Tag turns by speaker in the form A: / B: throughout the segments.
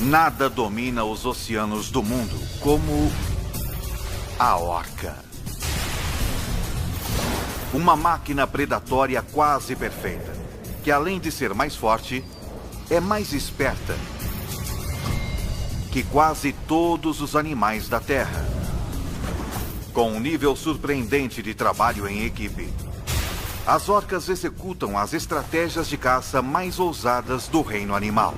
A: Nada domina os oceanos do mundo como a orca. Uma máquina predatória quase perfeita, que além de ser mais forte, é mais esperta que quase todos os animais da Terra. Com um nível surpreendente de trabalho em equipe, as orcas executam as estratégias de caça mais ousadas do reino animal.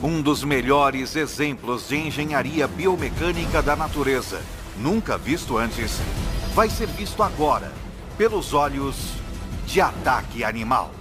A: Um dos melhores exemplos de engenharia biomecânica da natureza, nunca visto antes, vai ser visto agora, pelos olhos de Ataque Animal.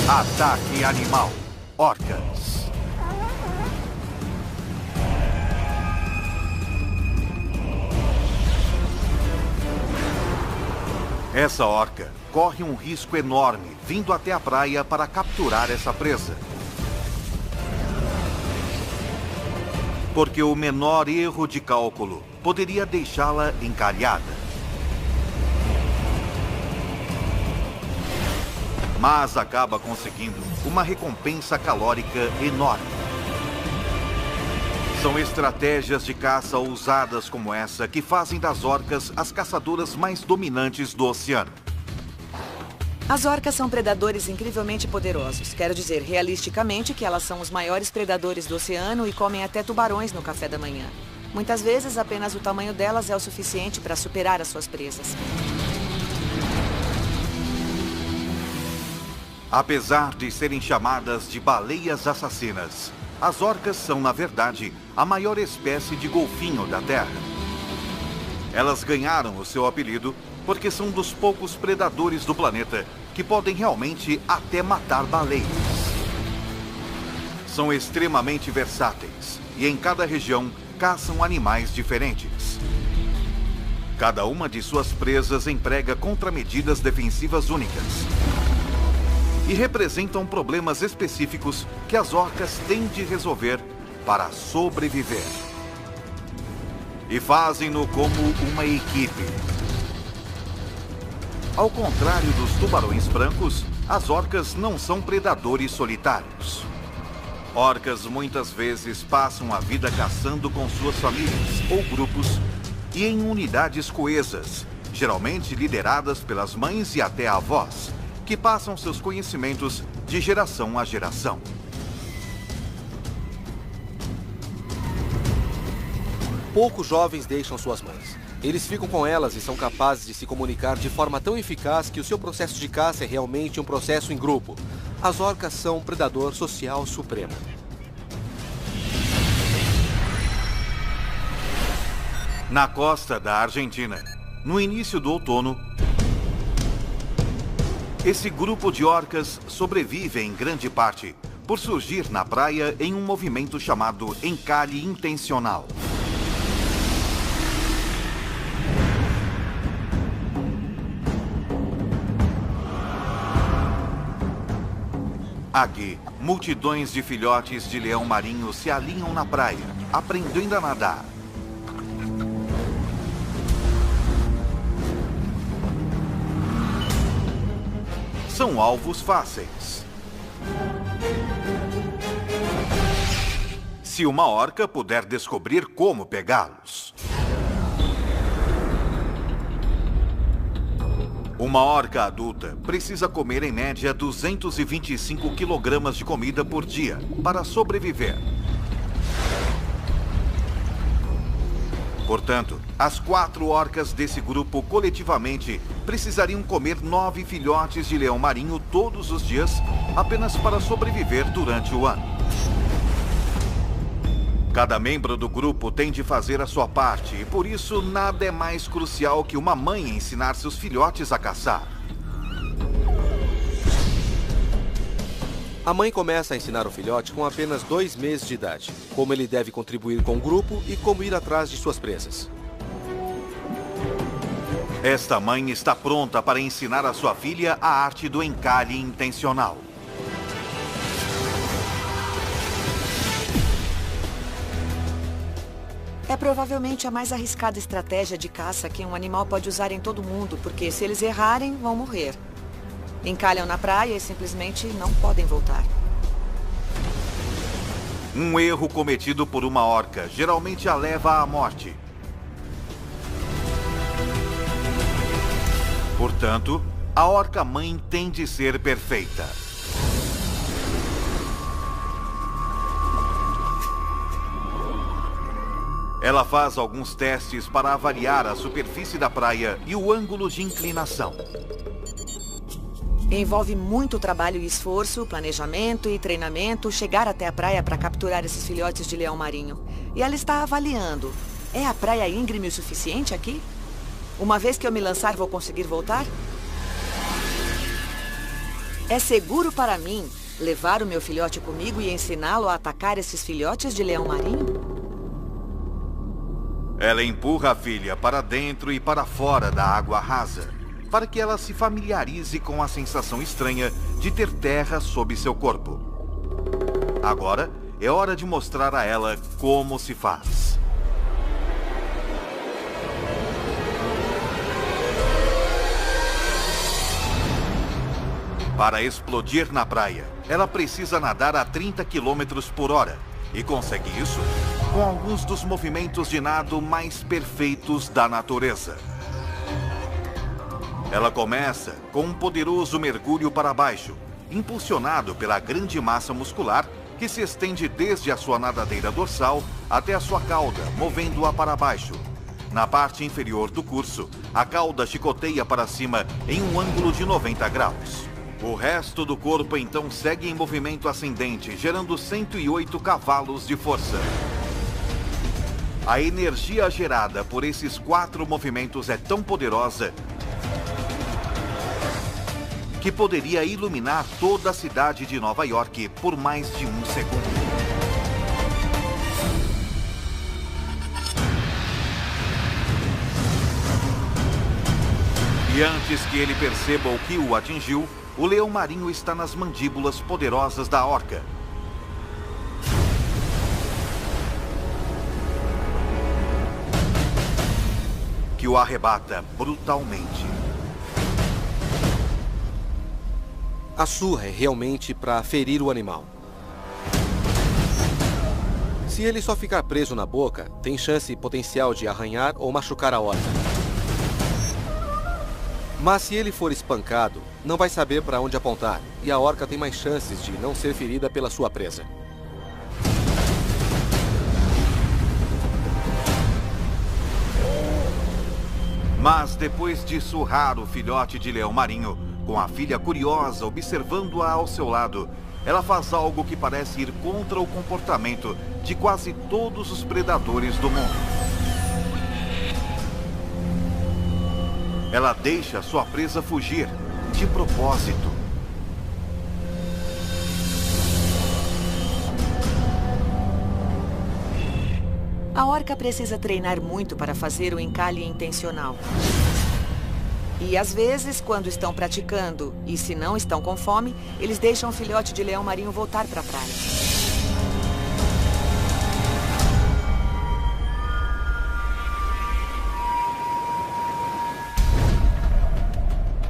A: Ataque Animal. Orcas. Essa orca corre um risco enorme vindo até a praia para capturar essa presa. Porque o menor erro de cálculo poderia deixá-la encalhada. Mas acaba conseguindo uma recompensa calórica enorme. São estratégias de caça ousadas como essa que fazem das orcas as caçadoras mais dominantes do oceano.
B: As orcas são predadores incrivelmente poderosos. Quero dizer, realisticamente, que elas são os maiores predadores do oceano e comem até tubarões no café da manhã. Muitas vezes, apenas o tamanho delas é o suficiente para superar as suas presas.
A: Apesar de serem chamadas de baleias assassinas, as orcas são, na verdade, a maior espécie de golfinho da Terra. Elas ganharam o seu apelido porque são dos poucos predadores do planeta que podem realmente até matar baleias. São extremamente versáteis e em cada região caçam animais diferentes. Cada uma de suas presas emprega contramedidas defensivas únicas e representam problemas específicos que as orcas têm de resolver para sobreviver. E fazem-no como uma equipe. Ao contrário dos tubarões brancos, as orcas não são predadores solitários. Orcas muitas vezes passam a vida caçando com suas famílias ou grupos e em unidades coesas, geralmente lideradas pelas mães e até avós, que passam seus conhecimentos de geração a geração.
C: Poucos jovens deixam suas mães. Eles ficam com elas e são capazes de se comunicar de forma tão eficaz que o seu processo de caça é realmente um processo em grupo. As orcas são um predador social supremo.
A: Na costa da Argentina, no início do outono, esse grupo de orcas sobrevive em grande parte por surgir na praia em um movimento chamado encalhe intencional. Aqui, multidões de filhotes de leão marinho se alinham na praia, aprendendo a nadar. São alvos fáceis. Se uma orca puder descobrir como pegá-los. Uma orca adulta precisa comer em média 225 quilogramas de comida por dia para sobreviver. Portanto, as 4 orcas desse grupo coletivamente precisariam comer 9 filhotes de leão marinho todos os dias apenas para sobreviver durante o ano. Cada membro do grupo tem de fazer a sua parte e por isso nada é mais crucial que uma mãe ensinar seus filhotes a caçar.
C: A mãe começa a ensinar o filhote com apenas 2 meses de idade, como ele deve contribuir com o grupo e como ir atrás de suas presas.
A: Esta mãe está pronta para ensinar a sua filha a arte do encalhe intencional.
B: É provavelmente a mais arriscada estratégia de caça que um animal pode usar em todo mundo, porque se eles errarem, vão morrer. Encalham na praia e simplesmente não podem voltar.
A: Um erro cometido por uma orca geralmente a leva à morte. Portanto, a orca-mãe tem de ser perfeita. Ela faz alguns testes para avaliar a superfície da praia e o ângulo de inclinação.
B: Envolve muito trabalho e esforço, planejamento e treinamento chegar até a praia para capturar esses filhotes de leão marinho. E ela está avaliando. É a praia íngreme o suficiente aqui? Uma vez que eu me lançar, vou conseguir voltar? É seguro para mim levar o meu filhote comigo e ensiná-lo a atacar esses filhotes de leão marinho?
A: Ela empurra a filha para dentro e para fora da água rasa, para que ela se familiarize com a sensação estranha de ter terra sob seu corpo. Agora é hora de mostrar a ela como se faz. Para explodir na praia, ela precisa nadar a 30 km por hora e consegue isso com alguns dos movimentos de nado mais perfeitos da natureza. Ela começa com um poderoso mergulho para baixo, impulsionado pela grande massa muscular que se estende desde a sua nadadeira dorsal até a sua cauda, movendo-a para baixo. Na parte inferior do curso, a cauda chicoteia para cima em um ângulo de 90 graus. O resto do corpo então segue em movimento ascendente, gerando 108 cavalos de força. A energia gerada por esses 4 movimentos é tão poderosa que poderia iluminar toda a cidade de Nova York por mais de 1 segundo. E antes que ele perceba o que o atingiu, o leão marinho está nas mandíbulas poderosas da orca. Que o arrebata brutalmente.
C: A surra é realmente para ferir o animal. Se ele só ficar preso na boca, tem chance potencial de arranhar ou machucar a orca. Mas se ele for espancado, não vai saber para onde apontar, e a orca tem mais chances de não ser ferida pela sua presa.
A: Mas depois de surrar o filhote de leão marinho, com a filha curiosa observando-a ao seu lado, ela faz algo que parece ir contra o comportamento de quase todos os predadores do mundo. Ela deixa sua presa fugir, de propósito.
B: A orca precisa treinar muito para fazer o encalhe intencional. E às vezes, quando estão praticando e se não estão com fome, eles deixam o filhote de leão marinho voltar para a praia.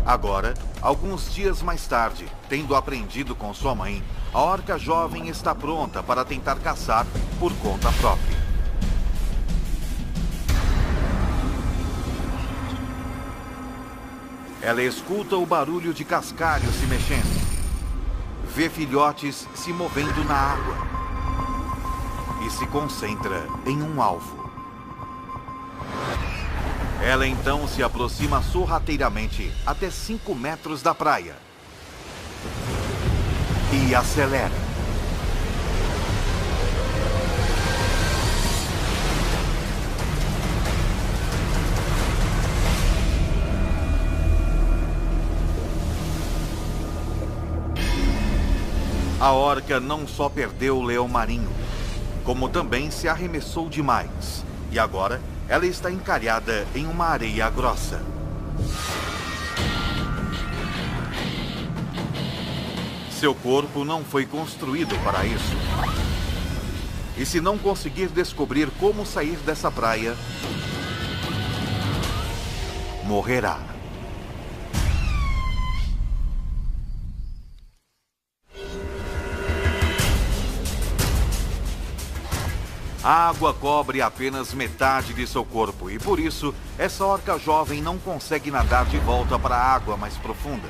A: Agora, alguns dias mais tarde, tendo aprendido com sua mãe, a orca jovem está pronta para tentar caçar por conta própria. Ela escuta o barulho de cascalho se mexendo. Vê filhotes se movendo na água. E se concentra em um alvo. Ela então se aproxima sorrateiramente até 5 metros da praia. E acelera. A orca não só perdeu o leão marinho, como também se arremessou demais. E agora ela está encalhada em uma areia grossa. Seu corpo não foi construído para isso. E se não conseguir descobrir como sair dessa praia, morrerá. A água cobre apenas metade de seu corpo e, por isso, essa orca jovem não consegue nadar de volta para a água mais profunda.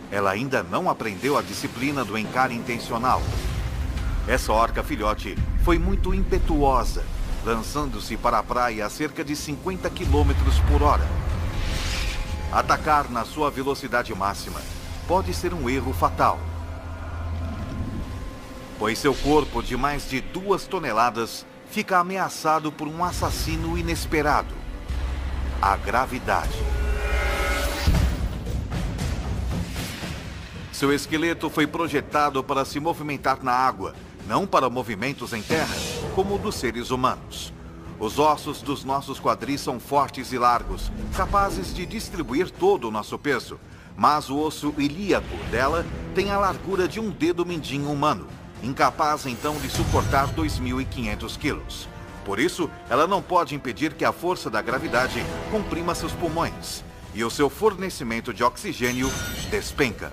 A: Ela ainda não aprendeu a disciplina do encare intencional. Essa orca filhote foi muito impetuosa, lançando-se para a praia a cerca de 50 km por hora. Atacar na sua velocidade máxima pode ser um erro fatal, pois seu corpo de mais de 2 toneladas fica ameaçado por um assassino inesperado: a gravidade. Seu esqueleto foi projetado para se movimentar na água, não para movimentos em terra, como o dos seres humanos. Os ossos dos nossos quadris são fortes e largos, capazes de distribuir todo o nosso peso, mas o osso ilíaco dela tem a largura de um dedo mindinho humano, incapaz então de suportar 2.500 quilos. Por isso, ela não pode impedir que a força da gravidade comprima seus pulmões, e o seu fornecimento de oxigênio despenca.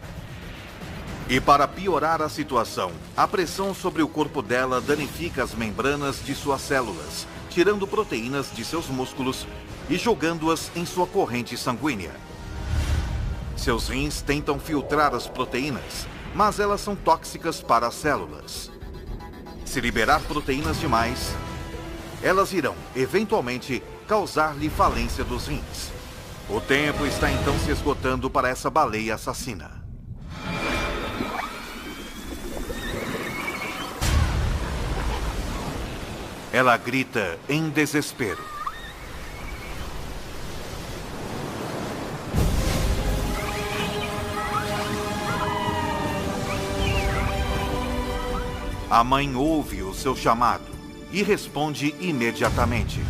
A: E para piorar a situação, a pressão sobre o corpo dela danifica as membranas de suas células, tirando proteínas de seus músculos e jogando-as em sua corrente sanguínea. Seus rins tentam filtrar as proteínas, mas elas são tóxicas para as células. Se liberar proteínas demais, elas irão, eventualmente, causar-lhe falência dos rins. O tempo está então se esgotando para essa baleia assassina. Ela grita em desespero. A mãe ouve o seu chamado e responde imediatamente.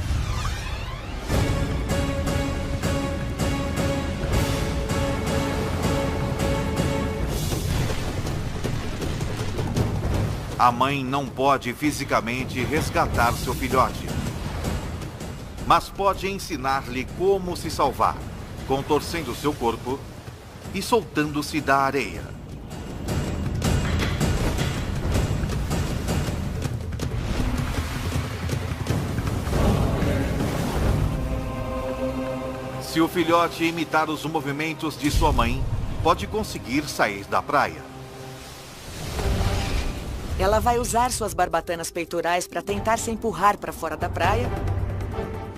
A: A mãe não pode fisicamente resgatar seu filhote, mas pode ensinar-lhe como se salvar, contorcendo seu corpo e soltando-se da areia. Se o filhote imitar os movimentos de sua mãe, pode conseguir sair da praia.
B: Ela vai usar suas barbatanas peitorais para tentar se empurrar para fora da praia.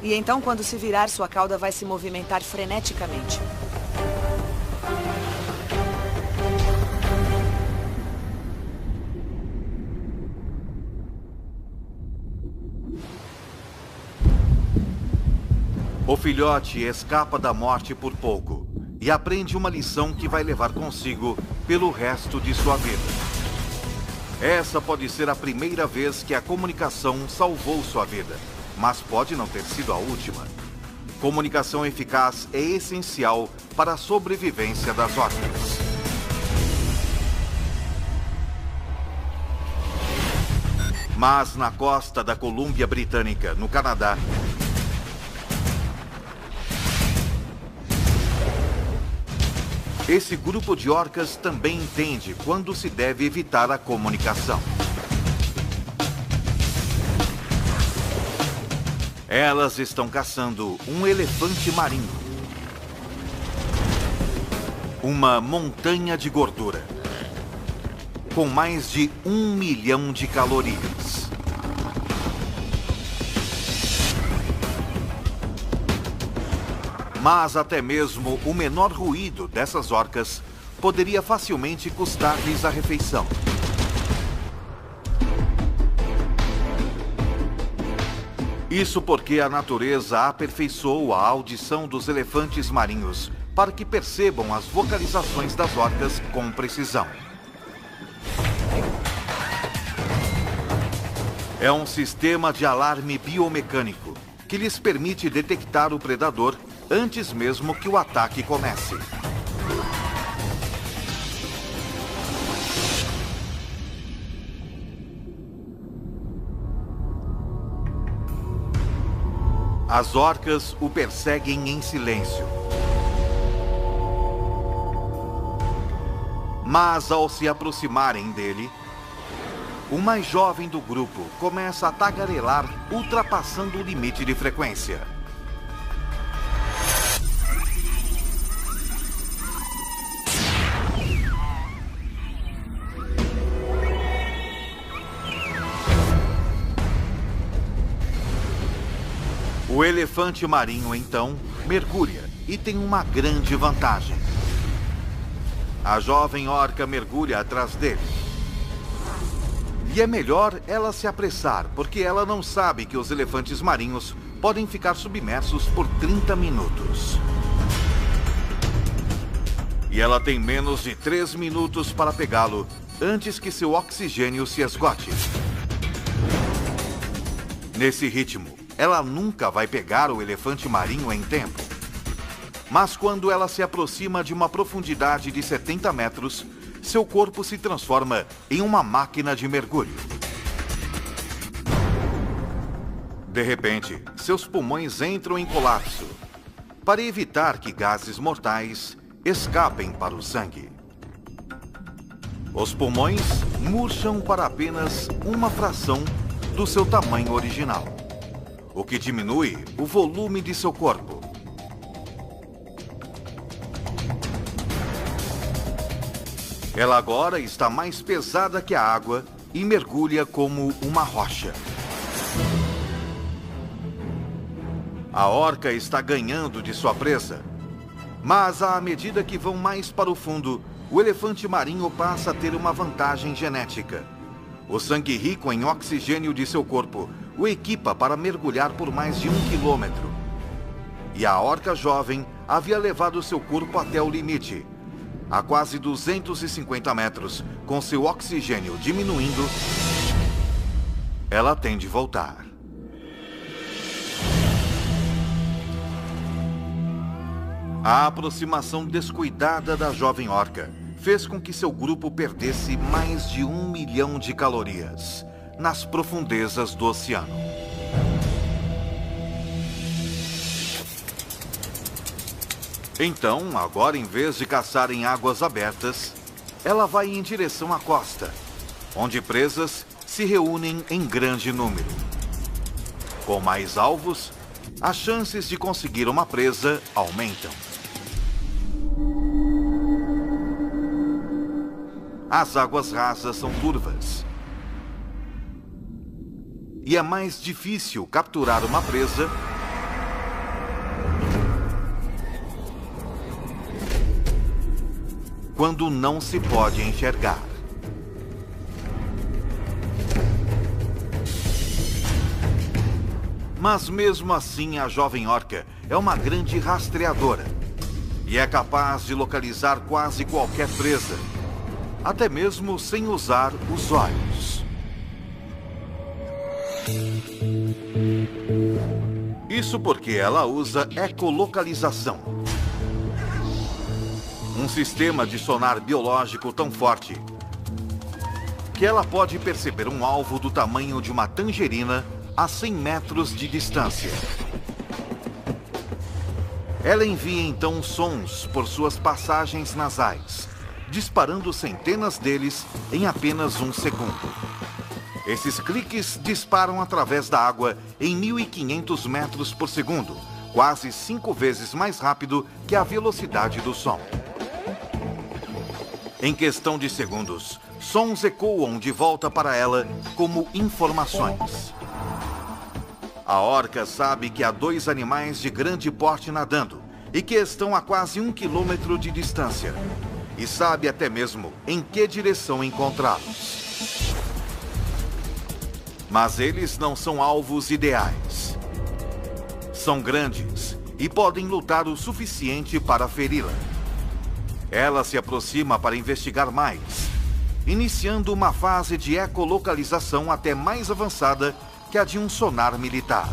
B: E então, quando se virar, sua cauda vai se movimentar freneticamente.
A: O filhote escapa da morte por pouco e aprende uma lição que vai levar consigo pelo resto de sua vida. Essa pode ser a primeira vez que a comunicação salvou sua vida, mas pode não ter sido a última. Comunicação eficaz é essencial para a sobrevivência das orcas. Mas na costa da Colômbia Britânica, no Canadá, esse grupo de orcas também entende quando se deve evitar a comunicação. Elas estão caçando um elefante marinho. Uma montanha de gordura, com mais de 1 milhão de calorias. Mas até mesmo o menor ruído dessas orcas poderia facilmente custar-lhes a refeição. Isso porque a natureza aperfeiçoou a audição dos elefantes marinhos para que percebam as vocalizações das orcas com precisão. É um sistema de alarme biomecânico que lhes permite detectar o predador antes mesmo que o ataque comece. As orcas o perseguem em silêncio. Mas ao se aproximarem dele, o mais jovem do grupo começa a tagarelar, ultrapassando o limite de frequência. O elefante marinho, então, mergulha e tem uma grande vantagem. A jovem orca mergulha atrás dele. E é melhor ela se apressar, porque ela não sabe que os elefantes marinhos podem ficar submersos por 30 minutos. E ela tem menos de 3 minutos para pegá-lo antes que seu oxigênio se esgote. Nesse ritmo, ela nunca vai pegar o elefante marinho em tempo. Mas quando ela se aproxima de uma profundidade de 70 metros, seu corpo se transforma em uma máquina de mergulho. De repente, seus pulmões entram em colapso, para evitar que gases mortais escapem para o sangue. Os pulmões murcham para apenas uma fração do seu tamanho original, o que diminui o volume de seu corpo. Ela agora está mais pesada que a água e mergulha como uma rocha. A orca está ganhando de sua presa, mas à medida que vão mais para o fundo, o elefante marinho passa a ter uma vantagem genética. O sangue rico em oxigênio de seu corpo o equipa para mergulhar por mais de 1 quilômetro. E a orca jovem havia levado seu corpo até o limite. A quase 250 metros, com seu oxigênio diminuindo, ela tem de voltar. A aproximação descuidada da jovem orca fez com que seu grupo perdesse mais de 1 milhão de calorias nas profundezas do oceano. Então, agora em vez de caçar em águas abertas, ela vai em direção à costa, onde presas se reúnem em grande número. Com mais alvos, as chances de conseguir uma presa aumentam. As águas rasas são turvas. E é mais difícil capturar uma presa quando não se pode enxergar. Mas mesmo assim, a jovem orca é uma grande rastreadora e é capaz de localizar quase qualquer presa, até mesmo sem usar os olhos. Isso porque ela usa ecolocalização, um sistema de sonar biológico tão forte que ela pode perceber um alvo do tamanho de uma tangerina a 100 metros de distância. Ela envia então sons por suas passagens nasais, disparando centenas deles em apenas 1 segundo. Esses cliques disparam através da água em 1.500 metros por segundo, quase 5 vezes mais rápido que a velocidade do som. Em questão de segundos, sons ecoam de volta para ela como informações. A orca sabe que há 2 animais de grande porte nadando e que estão a quase 1 quilômetro de distância. E sabe até mesmo em que direção encontrá-los. Mas eles não são alvos ideais. São grandes e podem lutar o suficiente para feri-la. Ela se aproxima para investigar mais iniciando uma fase de ecolocalização até mais avançada que a de um sonar militar.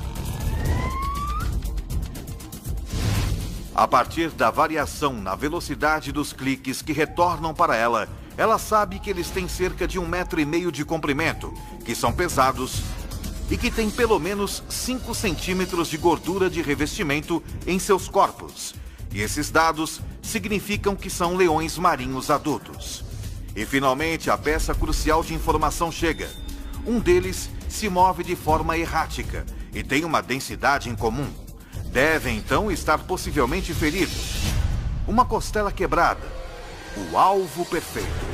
A: A partir da variação na velocidade dos cliques que retornam para ela, ela sabe que eles têm cerca de 1,5 metro de comprimento, que são pesados e que têm pelo menos 5 centímetros de gordura de revestimento em seus corpos. E esses dados significam que são leões marinhos adultos. E finalmente a peça crucial de informação chega. Um deles se move de forma errática e tem uma densidade incomum. Deve então estar possivelmente ferido. Uma costela quebrada. O alvo perfeito.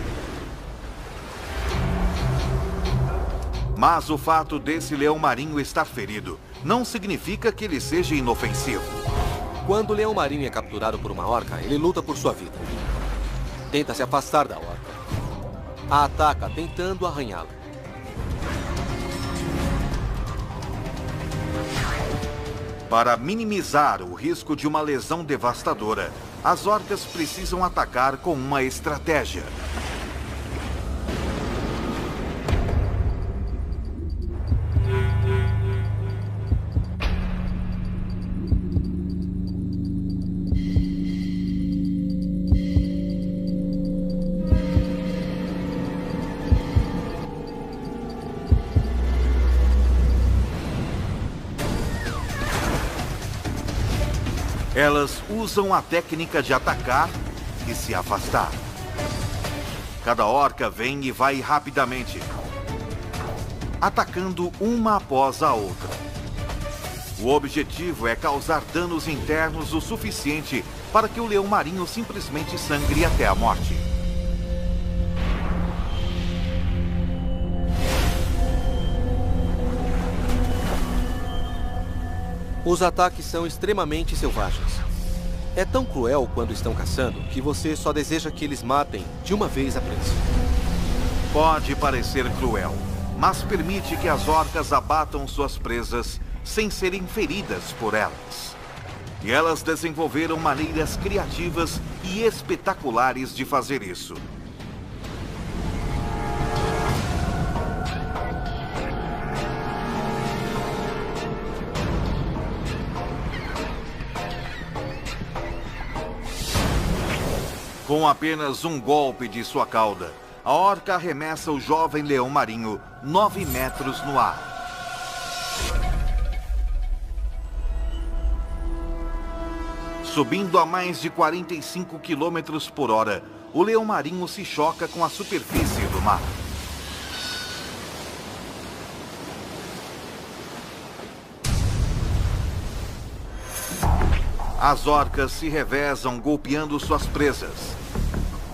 A: Mas o fato desse leão marinho estar ferido não significa que ele seja inofensivo.
C: Quando o leão marinho é capturado por uma orca, ele luta por sua vida. Tenta se afastar da orca. A ataca tentando arranhá-la.
A: Para minimizar o risco de uma lesão devastadora, as orcas precisam atacar com uma estratégia. Elas usam a técnica de atacar e se afastar. Cada orca vem e vai rapidamente, atacando uma após a outra. O objetivo é causar danos internos o suficiente para que o leão marinho simplesmente sangre até a morte.
C: Os ataques são extremamente selvagens. É tão cruel quando estão caçando que você só deseja que eles matem de uma vez a presa.
A: Pode parecer cruel, mas permite que as orcas abatam suas presas sem serem feridas por elas. E elas desenvolveram maneiras criativas e espetaculares de fazer isso. Com apenas um golpe de sua cauda, a orca arremessa o jovem leão marinho 9 metros no ar. Subindo a mais de 45 quilômetros por hora, o leão marinho se choca com a superfície do mar. As orcas se revezam golpeando suas presas.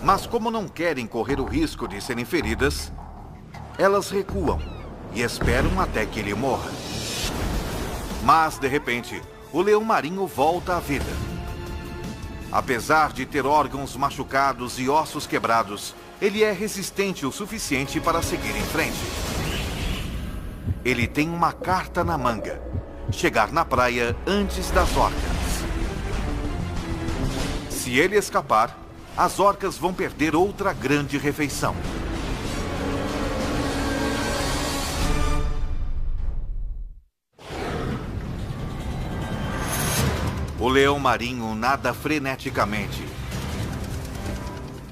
A: Mas como não querem correr o risco de serem feridas, elas recuam e esperam até que ele morra. Mas, de repente, o leão marinho volta à vida. Apesar de ter órgãos machucados e ossos quebrados, ele é resistente o suficiente para seguir em frente. Ele tem uma carta na manga: chegar na praia antes das orcas. Se ele escapar, as orcas vão perder outra grande refeição. O leão marinho nada freneticamente.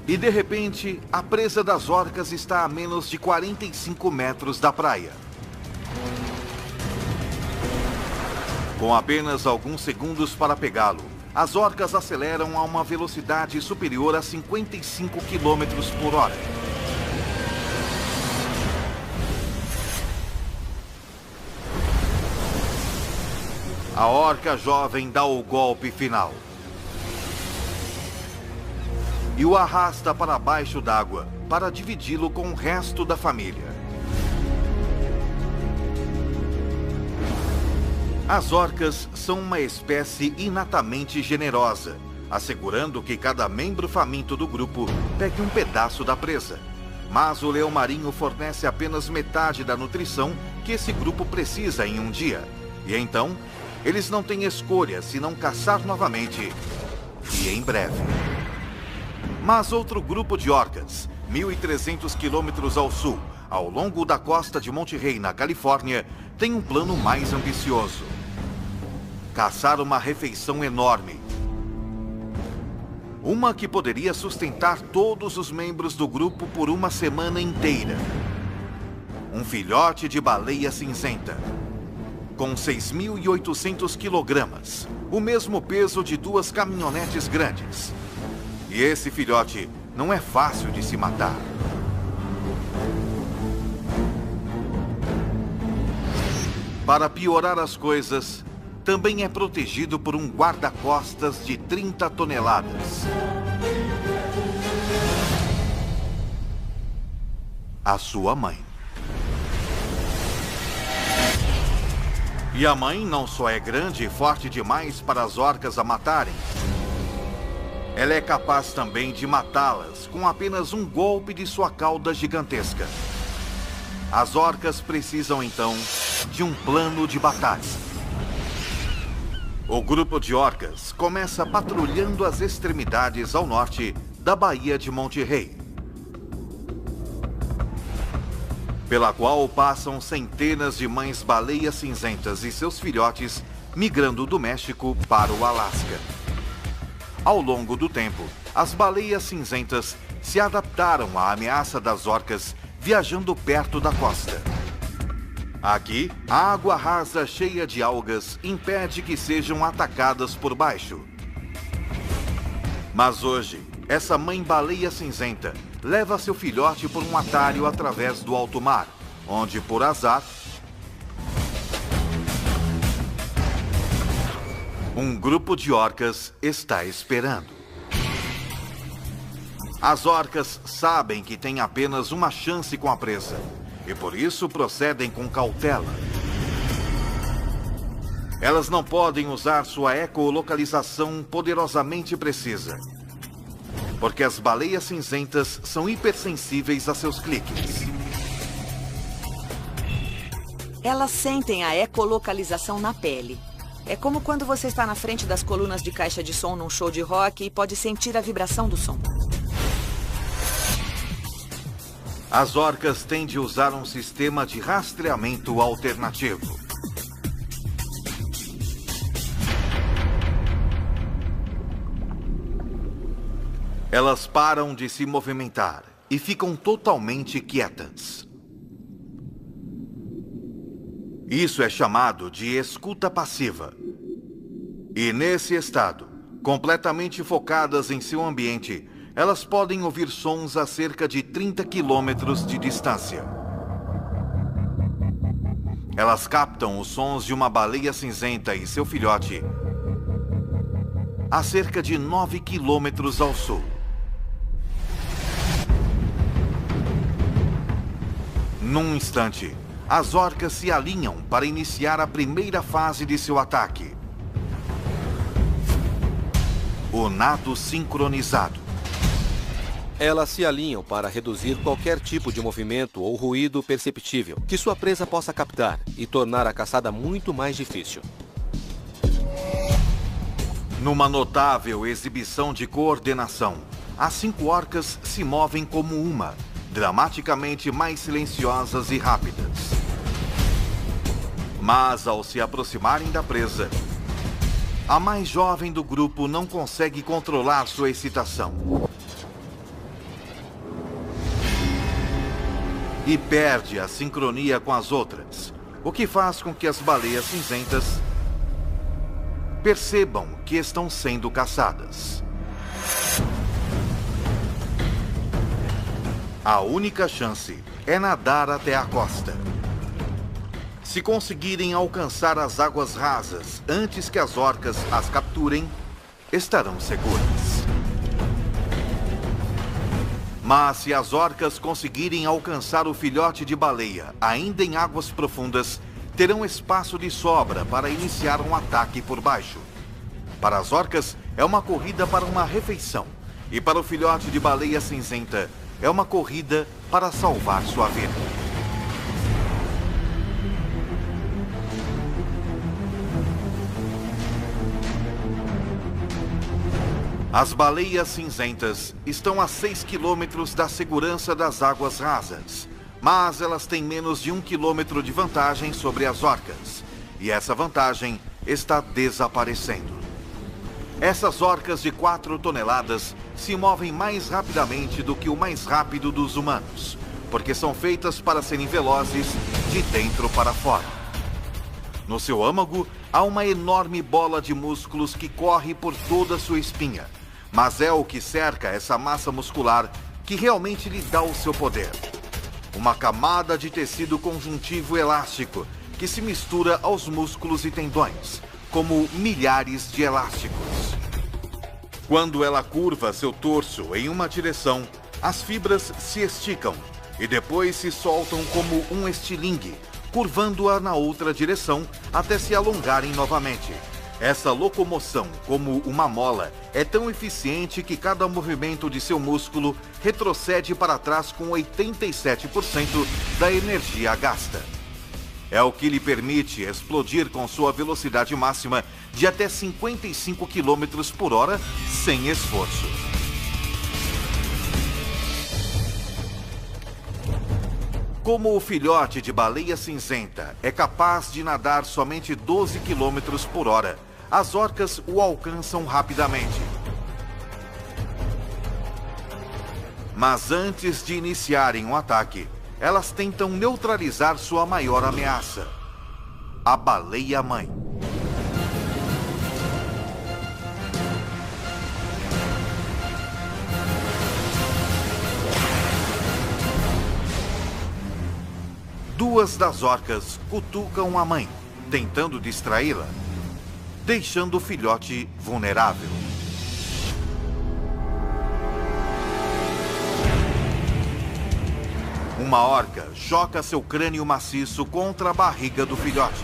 A: E de repente, a presa das orcas está a menos de 45 metros da praia. Com apenas alguns segundos para pegá-lo, as orcas aceleram a uma velocidade superior a 55 quilômetros por hora. A orca jovem dá o golpe final e o arrasta para baixo d'água para dividi-lo com o resto da família. As orcas são uma espécie inatamente generosa, assegurando que cada membro faminto do grupo pegue um pedaço da presa. Mas o leão marinho fornece apenas metade da nutrição que esse grupo precisa em um dia. E então, eles não têm escolha senão caçar novamente, e em breve. Mas outro grupo de orcas, 1.300 quilômetros ao sul, ao longo da costa de Monterey, na Califórnia, tem um plano mais ambicioso: caçar uma refeição enorme. Uma que poderia sustentar todos os membros do grupo por uma semana inteira. Um filhote de baleia cinzenta, com 6.800 quilogramas, o mesmo peso de 2 caminhonetes grandes. E esse filhote não é fácil de se matar. Para piorar as coisas, também é protegido por um guarda-costas de 30 toneladas. A sua mãe. E a mãe não só é grande e forte demais para as orcas a matarem. Ela é capaz também de matá-las com apenas um golpe de sua cauda gigantesca. As orcas precisam, então, de um plano de batalha. O grupo de orcas começa patrulhando as extremidades ao norte da Baía de Monterey, pela qual passam centenas de mães baleias cinzentas e seus filhotes migrando do México para o Alasca. Ao longo do tempo, as baleias cinzentas se adaptaram à ameaça das orcas viajando perto da costa. Aqui, a água rasa cheia de algas impede que sejam atacadas por baixo. Mas hoje, essa mãe baleia cinzenta leva seu filhote por um atalho através do alto mar, onde, por azar, um grupo de orcas está esperando. As orcas sabem que têm apenas uma chance com a presa, e por isso procedem com cautela. Elas não podem usar sua ecolocalização poderosamente precisa, porque as baleias cinzentas são hipersensíveis a seus cliques.
B: Elas sentem a ecolocalização na pele. É como quando você está na frente das colunas de caixa de som num show de rock e pode sentir a vibração do som.
A: As orcas têm de usar um sistema de rastreamento alternativo. Elas param de se movimentar e ficam totalmente quietas. Isso é chamado de escuta passiva. E nesse estado, completamente focadas em seu ambiente, elas podem ouvir sons a cerca de 30 quilômetros de distância. Elas captam os sons de uma baleia cinzenta e seu filhote a cerca de 9 quilômetros ao sul. Num instante, as orcas se alinham para iniciar a primeira fase de seu ataque: o nado sincronizado.
C: Elas se alinham para reduzir qualquer tipo de movimento ou ruído perceptível que sua presa possa captar e tornar a caçada muito mais difícil.
A: Numa notável exibição de coordenação, as 5 orcas se movem como uma, dramaticamente mais silenciosas e rápidas. Mas ao se aproximarem da presa, a mais jovem do grupo não consegue controlar sua excitação e perde a sincronia com as outras, o que faz com que as baleias cinzentas percebam que estão sendo caçadas. A única chance é nadar até a costa. Se conseguirem alcançar as águas rasas antes que as orcas as capturem, estarão seguras. Mas se as orcas conseguirem alcançar o filhote de baleia ainda em águas profundas, terão espaço de sobra para iniciar um ataque por baixo. Para as orcas, é uma corrida para uma refeição. E para o filhote de baleia cinzenta, é uma corrida para salvar sua vida. As baleias cinzentas estão a 6 quilômetros da segurança das águas rasas, mas elas têm menos de 1 quilômetro de vantagem sobre as orcas, e essa vantagem está desaparecendo. Essas orcas de 4 toneladas se movem mais rapidamente do que o mais rápido dos humanos, porque são feitas para serem velozes de dentro para fora. No seu âmago, há uma enorme bola de músculos que corre por toda a sua espinha, mas é o que cerca essa massa muscular que realmente lhe dá o seu poder. Uma camada de tecido conjuntivo elástico que se mistura aos músculos e tendões, como milhares de elásticos. Quando ela curva seu torso em uma direção, as fibras se esticam e depois se soltam como um estilingue, curvando-a na outra direção até se alongarem novamente. Essa locomoção, como uma mola, é tão eficiente que cada movimento de seu músculo retrocede para trás com 87% da energia gasta. É o que lhe permite explodir com sua velocidade máxima de até 55 km por hora sem esforço. Como o filhote de baleia cinzenta é capaz de nadar somente 12 km por hora, as orcas o alcançam rapidamente. Mas antes de iniciarem um ataque, elas tentam neutralizar sua maior ameaça, a baleia-mãe. Duas das orcas cutucam a mãe, tentando distraí-la, deixando o filhote vulnerável. Uma orca choca seu crânio maciço contra a barriga do filhote.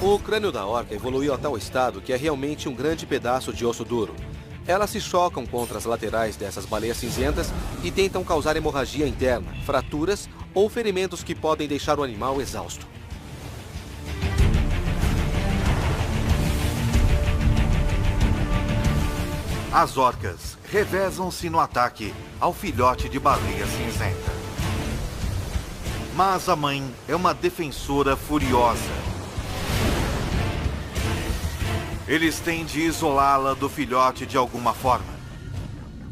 C: O crânio da orca evoluiu a tal estado que é realmente um grande pedaço de osso duro. Elas se chocam contra as laterais dessas baleias cinzentas e tentam causar hemorragia interna, fraturas ou ferimentos que podem deixar o animal exausto.
A: As orcas revezam-se no ataque ao filhote de baleia cinzenta. Mas a mãe é uma defensora furiosa. Eles têm de isolá-la do filhote de alguma forma.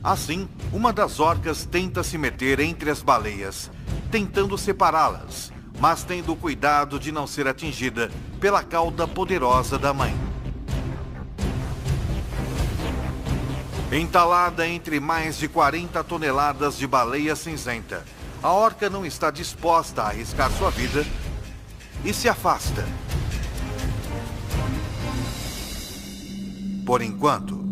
A: Assim, uma das orcas tenta se meter entre as baleias, tentando separá-las, mas tendo cuidado de não ser atingida pela cauda poderosa da mãe. Entalada entre mais de 40 toneladas de baleia cinzenta, a orca não está disposta a arriscar sua vida e se afasta. Por enquanto.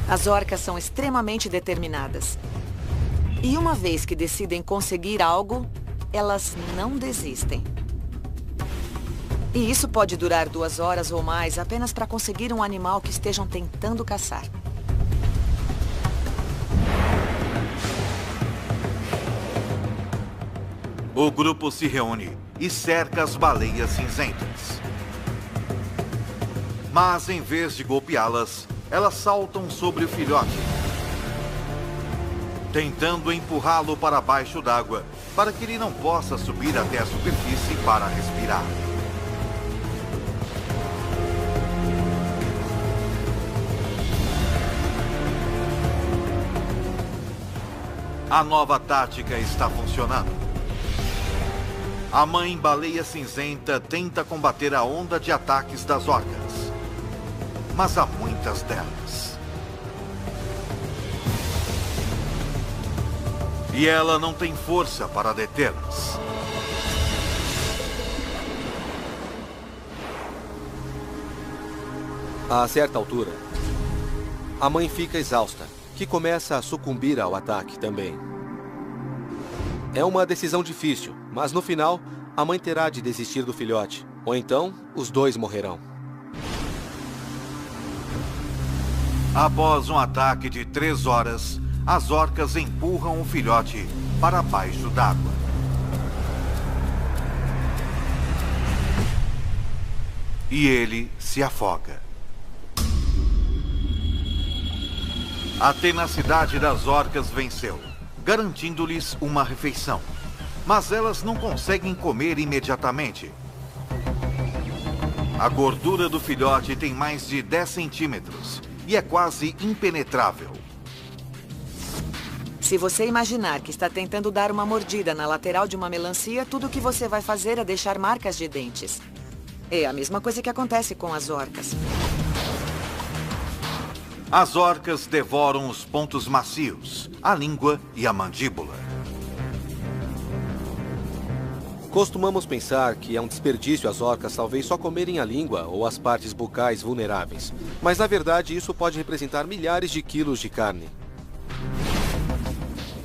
B: As orcas são extremamente determinadas. E uma vez que decidem conseguir algo, elas não desistem. E isso pode durar 2 horas ou mais apenas para conseguir um animal que estejam tentando caçar.
A: O grupo se reúne e cerca as baleias cinzentas. Mas em vez de golpeá-las, elas saltam sobre o filhote, tentando empurrá-lo para baixo d'água para que ele não possa subir até a superfície para respirar. A nova tática está funcionando. A mãe baleia cinzenta tenta combater a onda de ataques das orcas, mas há muitas delas. E ela não tem força para detê-las.
C: A certa altura, a mãe fica exausta, que começa a sucumbir ao ataque também. É uma decisão difícil, mas no final, a mãe terá de desistir do filhote, ou então os dois morrerão.
A: Após um ataque de 3 horas, as orcas empurram o filhote para baixo d'água. e ele se afoga. A tenacidade das orcas venceu, garantindo-lhes uma refeição. Mas elas não conseguem comer imediatamente. A gordura do filhote tem mais de 10 centímetros e é quase impenetrável.
B: Se você imaginar que está tentando dar uma mordida na lateral de uma melancia, tudo o que você vai fazer é deixar marcas de dentes. É a mesma coisa que acontece com as orcas.
A: As orcas devoram os pontos macios, a língua e a mandíbula.
C: Costumamos pensar que é um desperdício as orcas talvez só comerem a língua ou as partes bucais vulneráveis. Mas na verdade isso pode representar milhares de quilos de carne.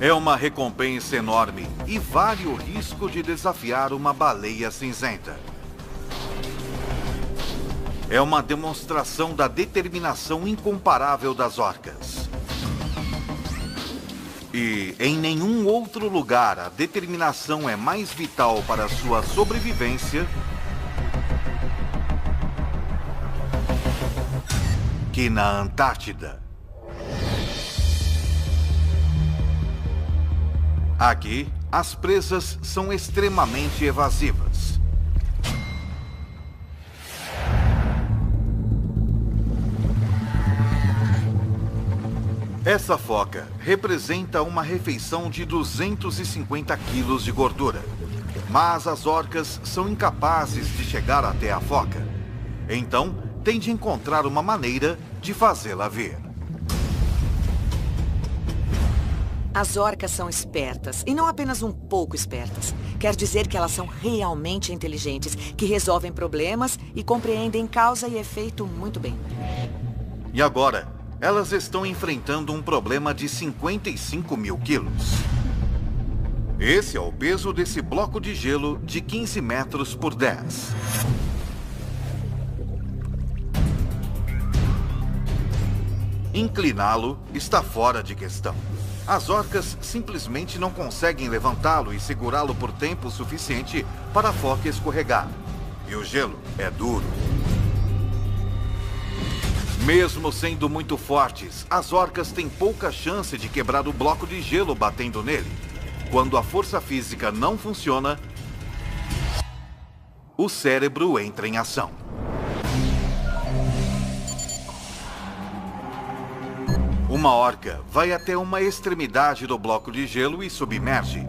A: É uma recompensa enorme e vale o risco de desafiar uma baleia cinzenta. É uma demonstração da determinação incomparável das orcas. E em nenhum outro lugar a determinação é mais vital para a sua sobrevivência que na Antártida. Aqui, as presas são extremamente evasivas. Essa foca representa uma refeição de 250 quilos de gordura. Mas as orcas são incapazes de chegar até a foca. Então, tem de encontrar uma maneira de fazê-la vir.
B: As orcas são espertas, e não apenas um pouco espertas. Quer dizer que elas são realmente inteligentes, que resolvem problemas e compreendem causa e efeito muito bem.
A: E agora, elas estão enfrentando um problema de 55 mil quilos. Esse é o peso desse bloco de gelo de 15 metros por 10. Incliná-lo está fora de questão. As orcas simplesmente não conseguem levantá-lo e segurá-lo por tempo suficiente para a foca escorregar. E o gelo é duro. Mesmo sendo muito fortes, as orcas têm pouca chance de quebrar o bloco de gelo batendo nele. Quando a força física não funciona, o cérebro entra em ação. Uma orca vai até uma extremidade do bloco de gelo e submerge,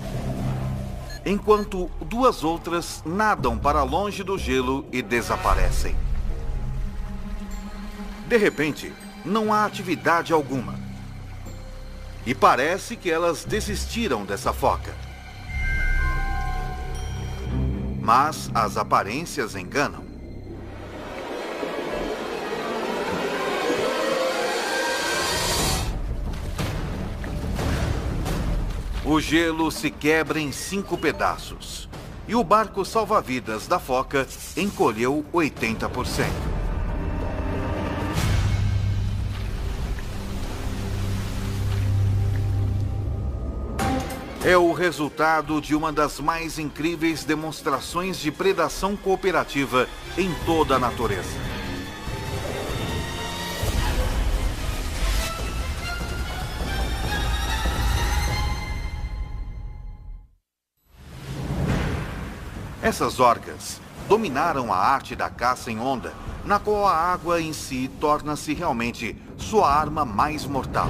A: enquanto duas outras nadam para longe do gelo e desaparecem. De repente, não há atividade alguma. E parece que elas desistiram dessa foca. Mas as aparências enganam. O gelo se quebra em 5 pedaços. E o barco salva-vidas da foca encolheu 80%. É o resultado de uma das mais incríveis demonstrações de predação cooperativa em toda a natureza. Essas orcas dominaram a arte da caça em onda, na qual a água em si torna-se realmente sua arma mais mortal.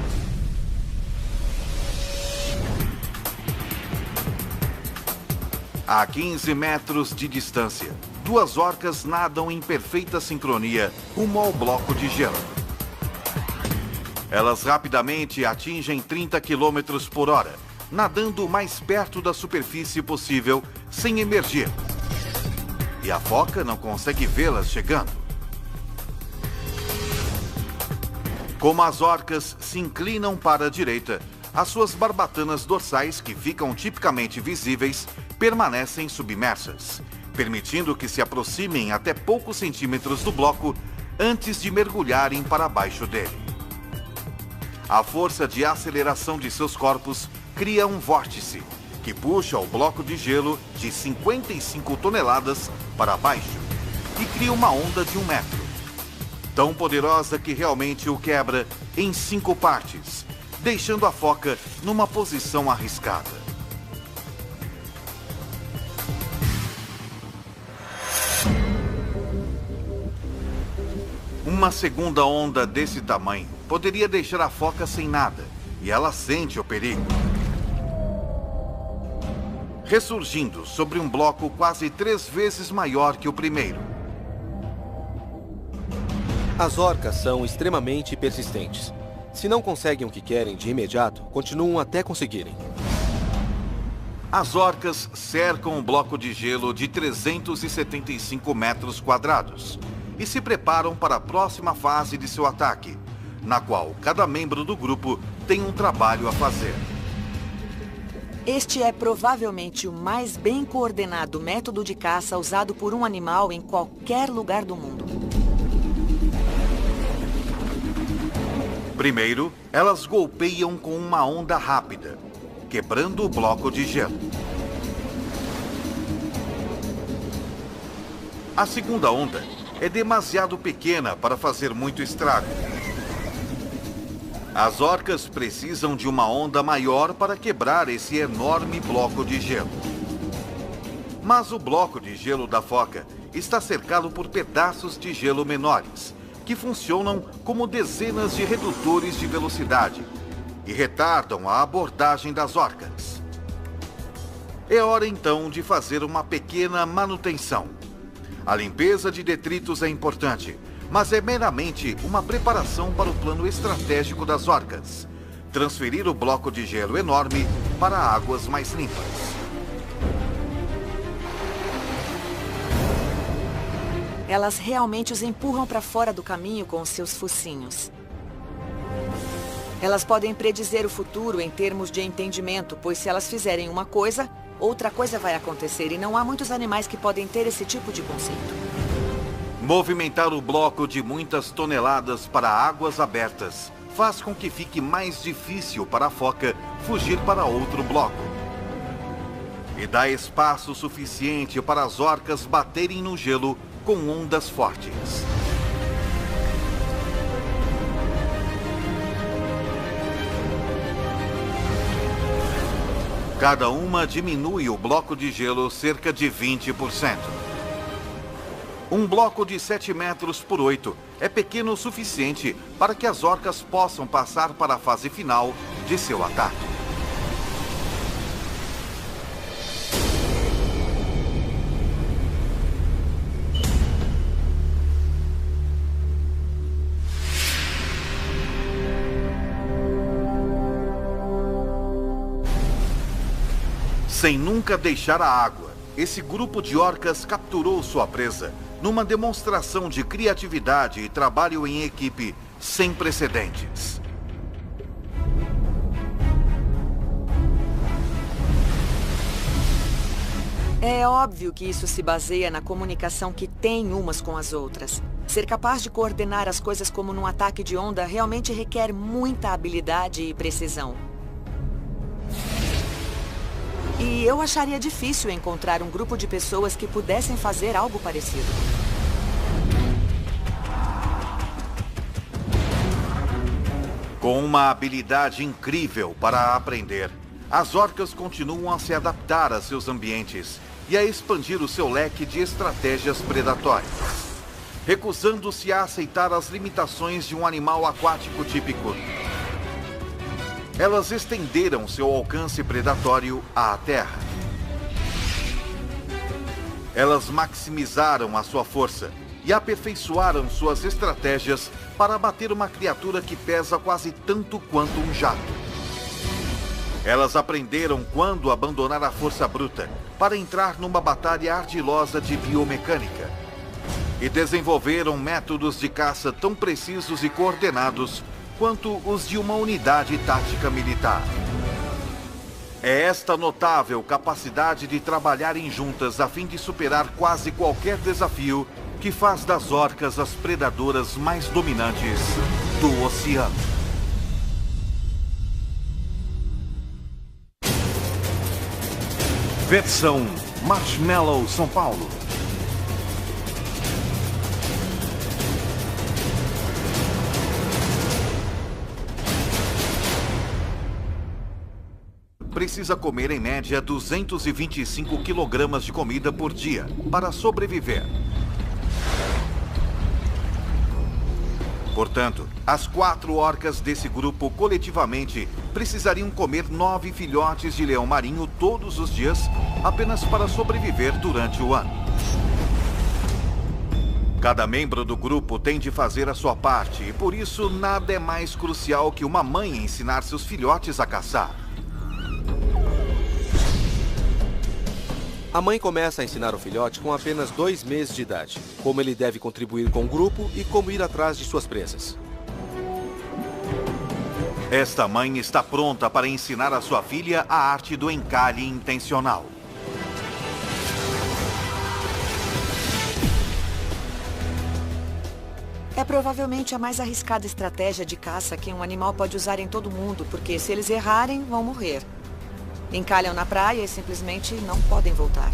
A: A 15 metros de distância, duas orcas nadam em perfeita sincronia rumo ao bloco de gelo. Elas rapidamente atingem 30 km por hora, nadando o mais perto da superfície possível sem emergir. E a foca não consegue vê-las chegando. Como as orcas se inclinam para a direita, as suas barbatanas dorsais, que ficam tipicamente visíveis, permanecem submersas, permitindo que se aproximem até poucos centímetros do bloco antes de mergulharem para baixo dele. A força de aceleração de seus corpos cria um vórtice, que puxa o bloco de gelo de 55 toneladas para baixo. e cria uma onda de 1 metro. Tão poderosa que realmente o quebra em 5 partes, deixando a foca numa posição arriscada. Uma segunda onda desse tamanho poderia deixar a foca sem nada, e ela sente o perigo. Ressurgindo sobre um bloco quase 3 vezes maior que o primeiro.
C: As orcas são extremamente persistentes. Se não conseguem o que querem de imediato, continuam até conseguirem.
A: As orcas cercam um bloco de gelo de 375 metros quadrados e se preparam para a próxima fase de seu ataque, na qual cada membro do grupo tem um trabalho a fazer.
B: Este é provavelmente o mais bem coordenado método de caça usado por um animal em qualquer lugar do mundo.
A: Primeiro, elas golpeiam com uma onda rápida, quebrando o bloco de gelo. A segunda onda é demasiado pequena para fazer muito estrago. As orcas precisam de uma onda maior para quebrar esse enorme bloco de gelo. Mas o bloco de gelo da foca está cercado por pedaços de gelo menores, que funcionam como dezenas de redutores de velocidade e retardam a abordagem das orcas. É hora então de fazer uma pequena manutenção. A limpeza de detritos é importante, mas é meramente uma preparação para o plano estratégico das orcas: transferir o bloco de gelo enorme para águas mais limpas.
B: Elas realmente os empurram para fora do caminho com os seus focinhos. Elas podem predizer o futuro em termos de entendimento, pois se elas fizerem uma coisa, outra coisa vai acontecer, e não há muitos animais que podem ter esse tipo de conceito.
A: Movimentar o bloco de muitas toneladas para águas abertas faz com que fique mais difícil para a foca fugir para outro bloco. E dá espaço suficiente para as orcas baterem no gelo com ondas fortes. Cada uma diminui o bloco de gelo cerca de 20%. Um bloco de 7 metros por 8 é pequeno o suficiente para que as orcas possam passar para a fase final de seu ataque. Sem nunca deixar a água, esse grupo de orcas capturou sua presa numa demonstração de criatividade e trabalho em equipe sem precedentes.
B: É óbvio que isso se baseia na comunicação que têm umas com as outras. Ser capaz de coordenar as coisas como num ataque de onda realmente requer muita habilidade e precisão. E eu acharia difícil encontrar um grupo de pessoas que pudessem fazer algo parecido.
A: Com uma habilidade incrível para aprender, as orcas continuam a se adaptar a seus ambientes e a expandir o seu leque de estratégias predatórias, recusando-se a aceitar as limitações de um animal aquático típico. Elas estenderam seu alcance predatório à terra. Elas maximizaram a sua força e aperfeiçoaram suas estratégias para abater uma criatura que pesa quase tanto quanto um jato. Elas aprenderam quando abandonar a força bruta para entrar numa batalha ardilosa de biomecânica. E desenvolveram métodos de caça tão precisos e coordenados quanto os de uma unidade tática militar. É esta notável capacidade de trabalharem juntas a fim de superar quase qualquer desafio que faz das orcas as predadoras mais dominantes do oceano. Versão Marshmallow São Paulo. precisa comer em média 225 quilogramas de comida por dia para sobreviver. Portanto, as 4 orcas desse grupo coletivamente precisariam comer 9 filhotes de leão marinho todos os dias apenas para sobreviver durante o ano. Cada membro do grupo tem de fazer a sua parte e por isso nada é mais crucial que uma mãe ensinar seus filhotes a caçar.
C: A mãe começa a ensinar o filhote com apenas 2 meses de idade, como ele deve contribuir com o grupo e como ir atrás de suas presas.
A: Esta mãe está pronta para ensinar a sua filha a arte do encalhe intencional.
B: É provavelmente a mais arriscada estratégia de caça que um animal pode usar em todo mundo, porque se eles errarem, vão morrer. Encalham na praia e simplesmente não podem voltar.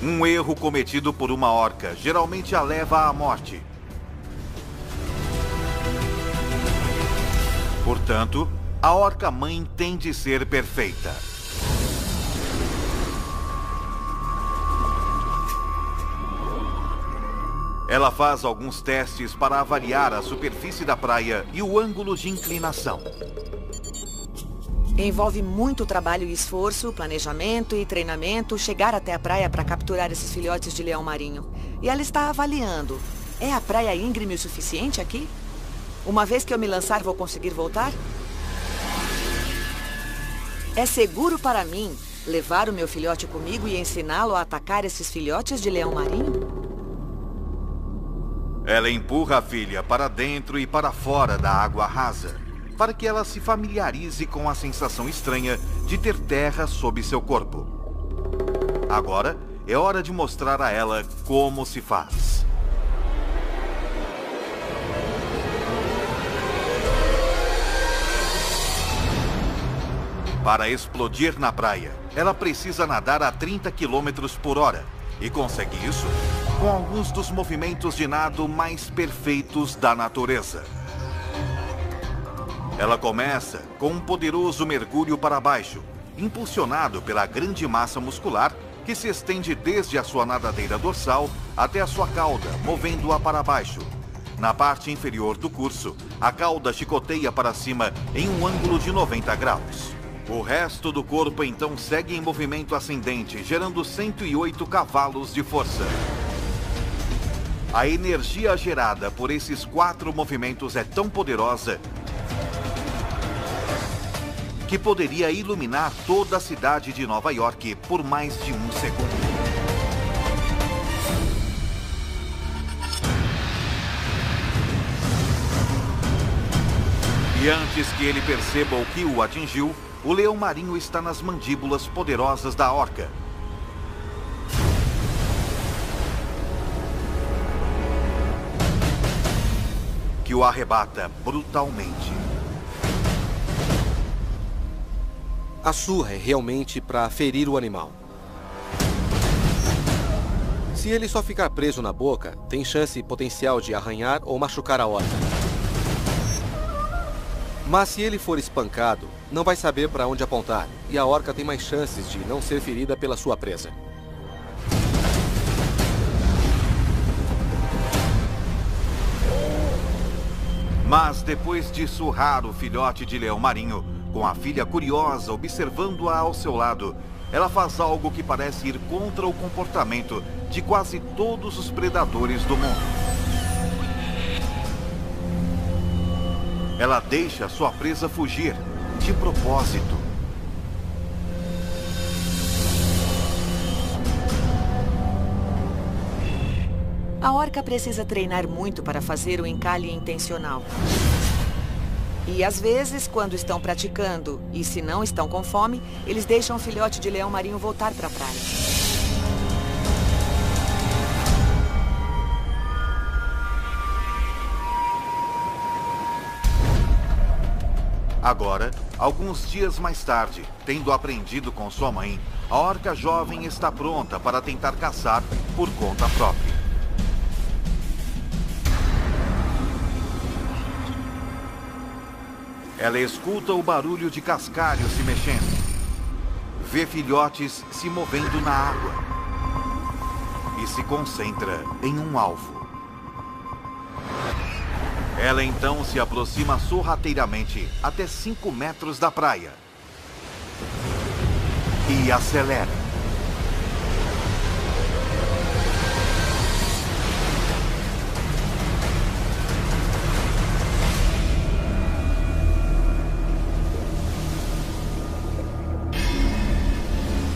A: Um erro cometido por uma orca geralmente a leva à morte. Portanto, a orca-mãe tem de ser perfeita. Ela faz alguns testes para avaliar a superfície da praia e o ângulo de inclinação.
B: Envolve muito trabalho e esforço, planejamento e treinamento chegar até a praia para capturar esses filhotes de leão marinho. E ela está avaliando. É a praia íngreme o suficiente aqui? Uma vez que eu me lançar, vou conseguir voltar? É seguro para mim levar o meu filhote comigo e ensiná-lo a atacar esses filhotes de leão marinho?
A: Ela empurra a filha para dentro e para fora da água rasa, para que ela se familiarize com a sensação estranha de ter terra sob seu corpo. Agora é hora de mostrar a ela como se faz. Para explodir na praia, ela precisa nadar a 30 km por hora e consegue isso com alguns dos movimentos de nado mais perfeitos da natureza. Ela começa com um poderoso mergulho para baixo, impulsionado pela grande massa muscular que se estende desde a sua nadadeira dorsal até a sua cauda, movendo-a para baixo. Na parte inferior do curso, a cauda chicoteia para cima em um ângulo de 90 graus. O resto do corpo então segue em movimento ascendente, gerando 108 cavalos de força. A energia gerada por esses 4 movimentos é tão poderosa que poderia iluminar toda a cidade de Nova York por mais de 1 segundo. E antes que ele perceba o que o atingiu, o leão marinho está nas mandíbulas poderosas da orca. Que o arrebata brutalmente.
C: A surra é realmente para ferir o animal. Se ele só ficar preso na boca, tem chance potencial de arranhar ou machucar a orca. Mas se ele for espancado, não vai saber para onde apontar, e a orca tem mais chances de não ser ferida pela sua presa.
A: Mas depois de surrar o filhote de leão marinho, com a filha curiosa observando-a ao seu lado, ela faz algo que parece ir contra o comportamento de quase todos os predadores do mundo. Ela deixa sua presa fugir, de propósito.
B: A orca precisa treinar muito para fazer o encalhe intencional. E às vezes, quando estão praticando e se não estão com fome, eles deixam o filhote de leão marinho voltar para a praia.
A: Agora, alguns dias mais tarde, tendo aprendido com sua mãe, a orca jovem está pronta para tentar caçar por conta própria. Ela escuta o barulho de cascalho se mexendo. Vê filhotes se movendo na água. E se concentra em um alvo. Ela então se aproxima sorrateiramente até 5 metros da praia. E acelera.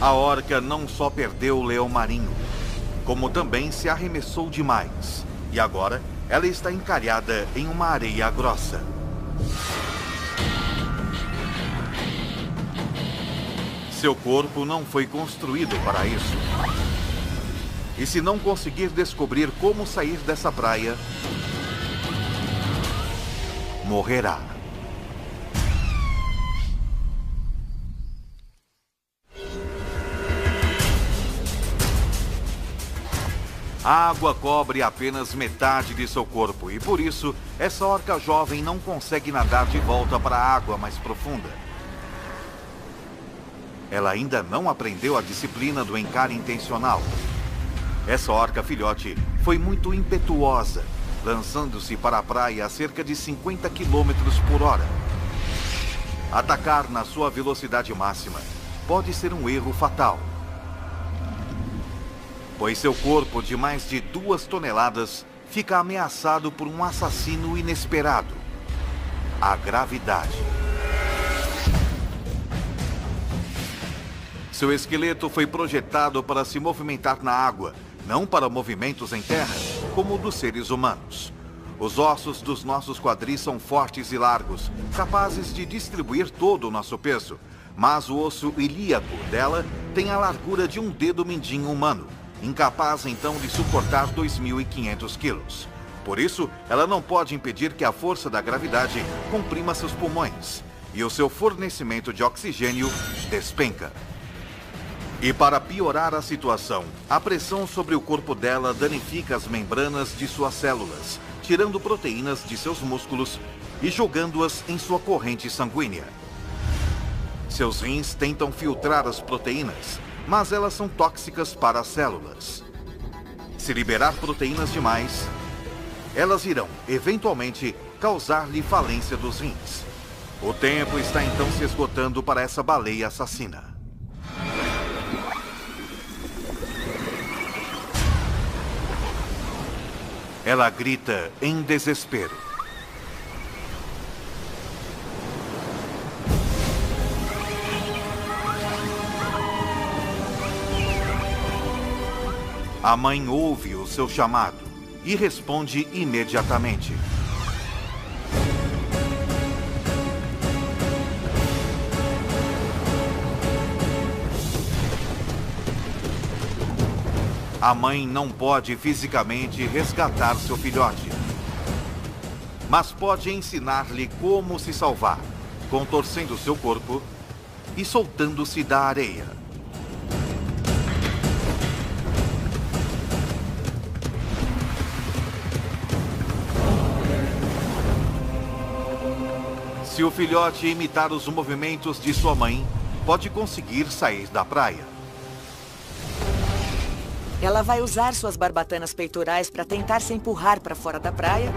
A: A orca não só perdeu o leão marinho, como também se arremessou demais. E agora ela está encalhada em uma areia grossa. Seu corpo não foi construído para isso. E se não conseguir descobrir como sair dessa praia, morrerá. A água cobre apenas metade de seu corpo e, por isso, essa orca jovem não consegue nadar de volta para a água mais profunda. Ela ainda não aprendeu a disciplina do encare intencional. Essa orca filhote foi muito impetuosa, lançando-se para a praia a cerca de 50 km por hora. Atacar na sua velocidade máxima pode ser um erro fatal, pois seu corpo de mais de 2 toneladas fica ameaçado por um assassino inesperado: a gravidade. Seu esqueleto foi projetado para se movimentar na água, não para movimentos em terra, como o dos seres humanos. Os ossos dos nossos quadris são fortes e largos, capazes de distribuir todo o nosso peso, mas o osso ilíaco dela tem a largura de um dedo mindinho humano, incapaz então de suportar 2.500 quilos. Por isso, ela não pode impedir que a força da gravidade comprima seus pulmões e o seu fornecimento de oxigênio despenca. E para piorar a situação, a pressão sobre o corpo dela danifica as membranas de suas células, tirando proteínas de seus músculos e jogando-as em sua corrente sanguínea. Seus rins tentam filtrar as proteínas, mas elas são tóxicas para as células. Se liberar proteínas demais, elas irão, eventualmente, causar-lhe falência dos rins. O tempo está então se esgotando para essa baleia assassina. Ela grita em desespero. A mãe ouve o seu chamado e responde imediatamente. A mãe não pode fisicamente resgatar seu filhote, mas pode ensinar-lhe como se salvar, contorcendo seu corpo e soltando-se da areia. Se o filhote imitar os movimentos de sua mãe, pode conseguir sair da praia.
B: Ela vai usar suas barbatanas peitorais para tentar se empurrar para fora da praia.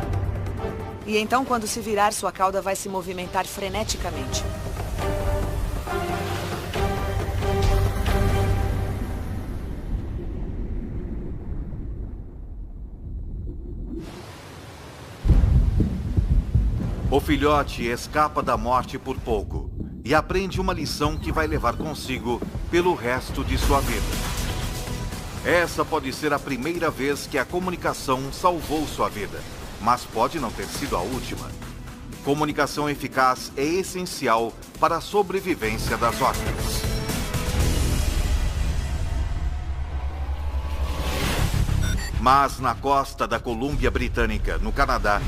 B: E então, quando se virar, sua cauda vai se movimentar freneticamente.
A: O filhote escapa da morte por pouco e aprende uma lição que vai levar consigo pelo resto de sua vida. Essa pode ser a primeira vez que a comunicação salvou sua vida, mas pode não ter sido a última. Comunicação eficaz é essencial para a sobrevivência das orcas. Mas na costa da Colômbia Britânica, no Canadá,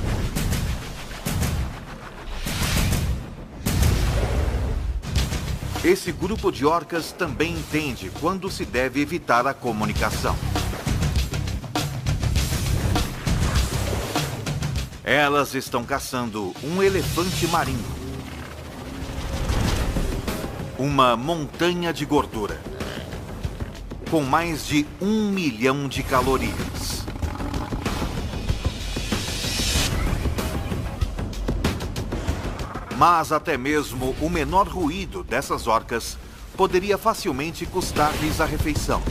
A: esse grupo de orcas também entende quando se deve evitar a comunicação. Elas estão caçando um elefante marinho Uma montanha de gordura, com mais de 1 milhão de calorias. Mas até mesmo o menor ruído dessas orcas poderia facilmente custar-lhes a refeição.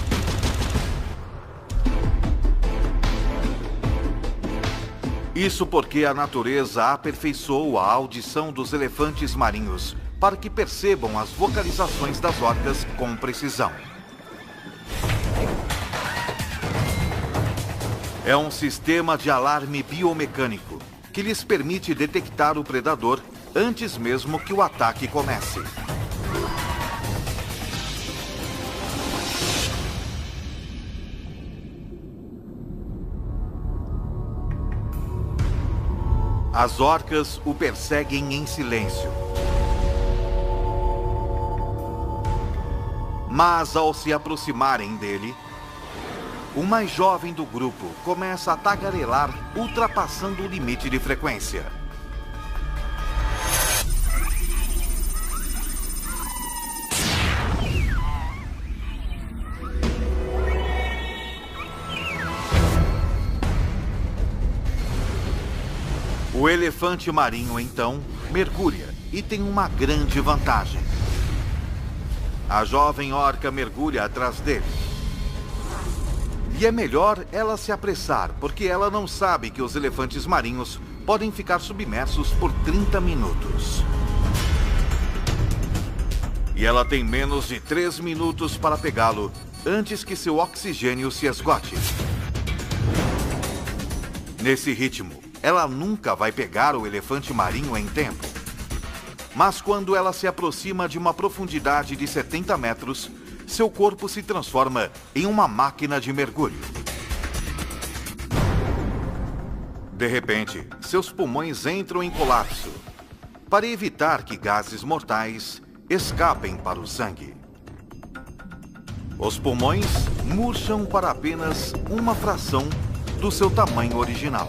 A: Isso porque a natureza aperfeiçoou a audição dos elefantes marinhos para que percebam as vocalizações das orcas com precisão. É um sistema de alarme biomecânico que lhes permite detectar o predador antes mesmo que o ataque comece. As orcas o perseguem em silêncio. Mas ao se aproximarem dele, o mais jovem do grupo começa a tagarelar, ultrapassando o limite de frequência. O elefante marinho, então, mergulha e tem uma grande vantagem. A jovem orca mergulha atrás dele. E é melhor ela se apressar, porque ela não sabe que os elefantes marinhos podem ficar submersos por 30 minutos. E ela tem menos de 3 minutos para pegá-lo antes que seu oxigênio se esgote. Nesse ritmo, ela nunca vai pegar o elefante marinho em tempo. Mas quando ela se aproxima de uma profundidade de 70 metros, seu corpo se transforma em uma máquina de mergulho. De repente, seus pulmões entram em colapso, para evitar que gases mortais escapem para o sangue. Os pulmões murcham para apenas uma fração do seu tamanho original,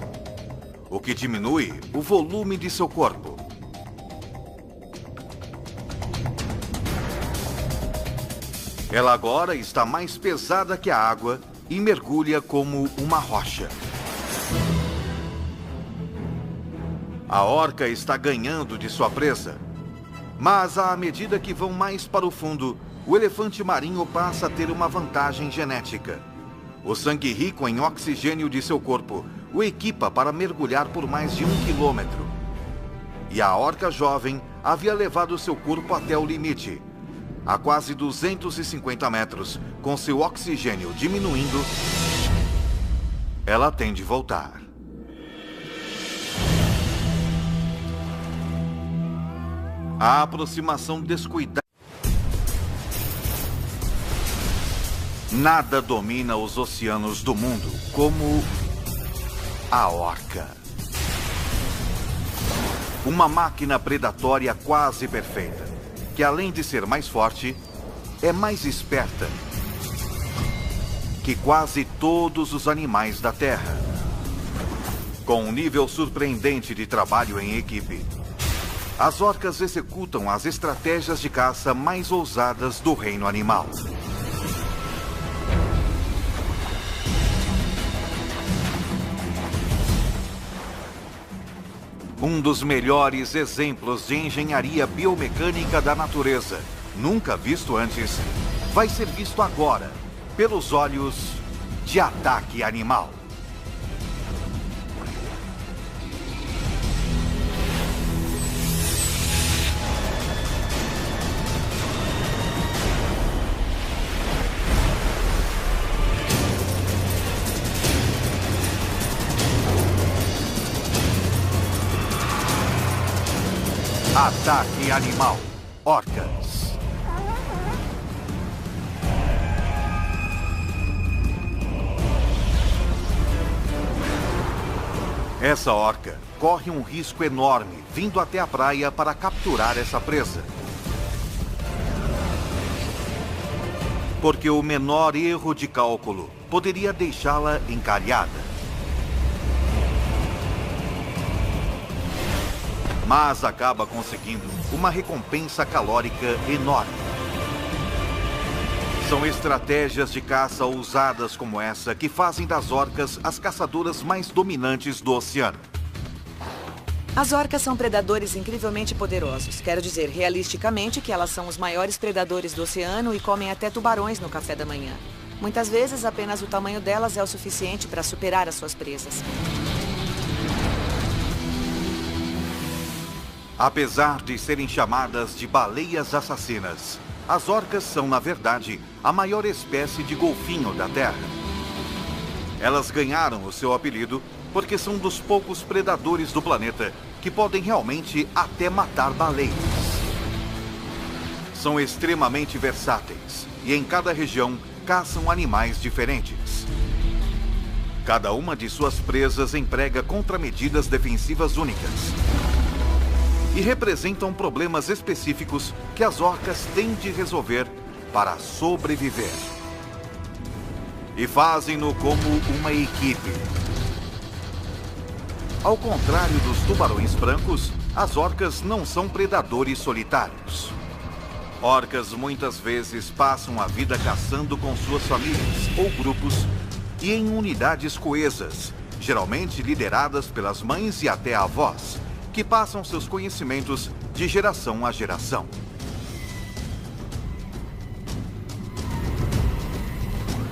A: o que diminui o volume de seu corpo. Ela agora está mais pesada que a água e mergulha como uma rocha. A orca está ganhando de sua presa, mas à medida que vão mais para o fundo, o elefante marinho passa a ter uma vantagem genética. O sangue rico em oxigênio de seu corpo o equipa para mergulhar por mais de 1 quilômetro. E a orca jovem havia levado seu corpo até o limite. A quase 250 metros, com seu oxigênio diminuindo, ela tem de voltar. A aproximação descuidada. Nada domina os oceanos do mundo como a orca. Uma máquina predatória quase perfeita, que além de ser mais forte, é mais esperta que quase todos os animais da Terra. Com um nível surpreendente de trabalho em equipe, as orcas executam as estratégias de caça mais ousadas do reino animal. Um dos melhores exemplos de engenharia biomecânica da natureza, nunca visto antes, vai ser visto agora pelos olhos de Ataque Animal. Ataque Animal. Orcas. Essa orca corre um risco enorme vindo até a praia para capturar essa presa. Porque o menor erro de cálculo poderia deixá-la encalhada. Mas acaba conseguindo uma recompensa calórica enorme. São estratégias de caça ousadas como essa que fazem das orcas as caçadoras mais dominantes do oceano.
B: As orcas são predadores incrivelmente poderosos. Quero dizer, realisticamente, que elas são os maiores predadores do oceano e comem até tubarões no café da manhã. Muitas vezes, apenas o tamanho delas é o suficiente para superar as suas presas.
A: Apesar de serem chamadas de baleias assassinas, as orcas são, na verdade, a maior espécie de golfinho da Terra. Elas ganharam o seu apelido porque são dos poucos predadores do planeta que podem realmente até matar baleias. São extremamente versáteis e em cada região caçam animais diferentes. Cada uma de suas presas emprega contramedidas defensivas únicas e representam problemas específicos que as orcas têm de resolver para sobreviver. E fazem-no como uma equipe. Ao contrário dos tubarões brancos, as orcas não são predadores solitários. Orcas muitas vezes passam a vida caçando com suas famílias ou grupos e em unidades coesas, geralmente lideradas pelas mães e até avós, que passam seus conhecimentos de geração a geração.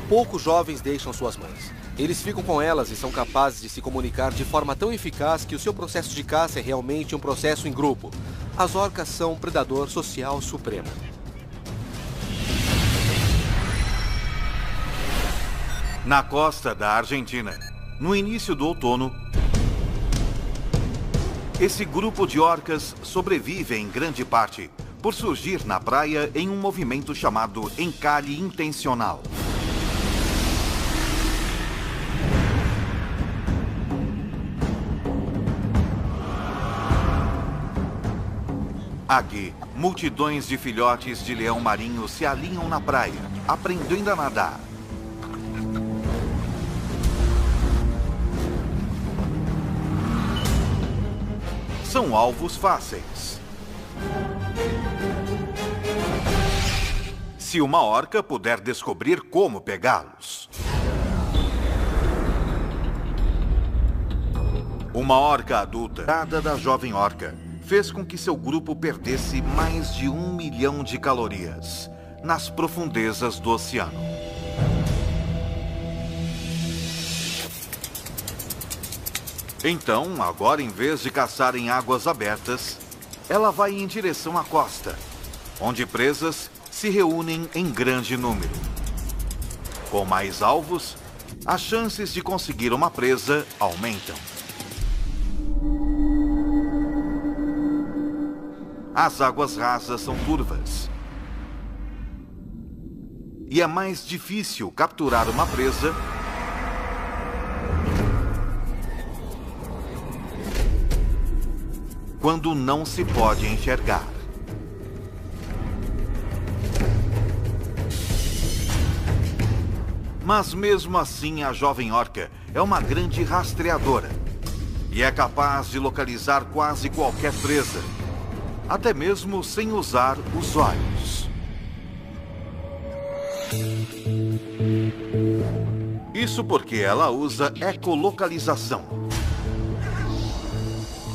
C: Poucos jovens deixam suas mães. Eles ficam com elas e são capazes de se comunicar de forma tão eficaz que o seu processo de caça é realmente um processo em grupo. As orcas são um predador social supremo.
A: Na costa da Argentina, no início do outono, esse grupo de orcas sobrevive em grande parte por surgir na praia em um movimento chamado encalhe intencional. Aqui, multidões de filhotes de leão marinho se alinham na praia, aprendendo a nadar. São alvos fáceis. Se uma orca puder descobrir como pegá-los. Uma orca adulta, dada da jovem orca, fez com que seu grupo perdesse mais de 1 milhão de calorias nas profundezas do oceano. Então, agora, em vez de caçar em águas abertas, ela vai em direção à costa, onde presas se reúnem em grande número. Com mais alvos, as chances de conseguir uma presa aumentam. As águas rasas são turvas. E é mais difícil capturar uma presa quando não se pode enxergar. Mas mesmo assim, a jovem orca é uma grande rastreadora e é capaz de localizar quase qualquer presa, até mesmo sem usar os olhos. Isso porque ela usa ecolocalização,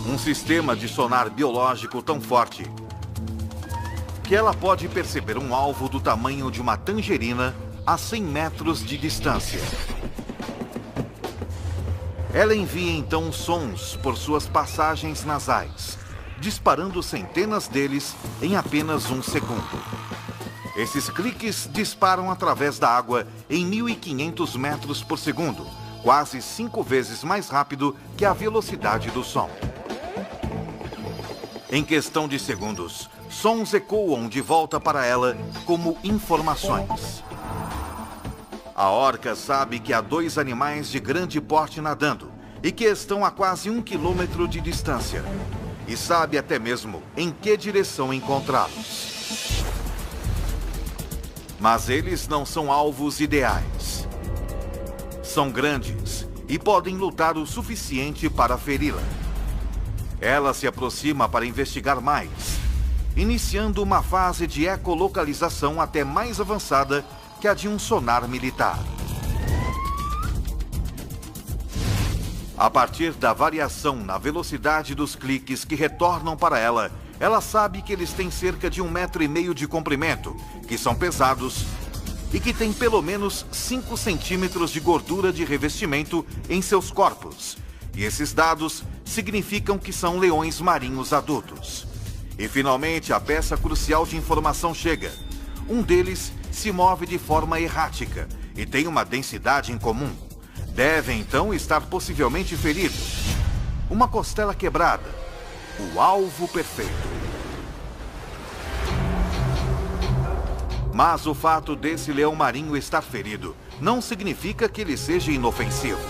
A: um sistema de sonar biológico tão forte que ela pode perceber um alvo do tamanho de uma tangerina a 100 metros de distância. Ela envia então sons por suas passagens nasais, disparando centenas deles em apenas 1 segundo. Esses cliques disparam através da água em 1.500 metros por segundo, quase 5 vezes mais rápido que a velocidade do som. Em questão de segundos, sons ecoam de volta para ela como informações. A orca sabe que há 2 animais de grande porte nadando e que estão a quase 1 quilômetro de distância. E sabe até mesmo em que direção encontrá-los. Mas eles não são alvos ideais. São grandes e podem lutar o suficiente para feri-la. Ela se aproxima para investigar mais, iniciando uma fase de ecolocalização até mais avançada que a de um sonar militar. A partir da variação na velocidade dos cliques que retornam para ela, ela sabe que eles têm cerca de 1,5 metro de comprimento, que são pesados e que têm pelo menos 5 centímetros de gordura de revestimento em seus corpos. E esses dados significam que são leões marinhos adultos. E finalmente a peça crucial de informação chega. Um deles se move de forma errática e tem uma densidade incomum. Devem então estar possivelmente feridos. Uma costela quebrada. O alvo perfeito. Mas o fato desse leão marinho estar ferido não significa que ele seja inofensivo.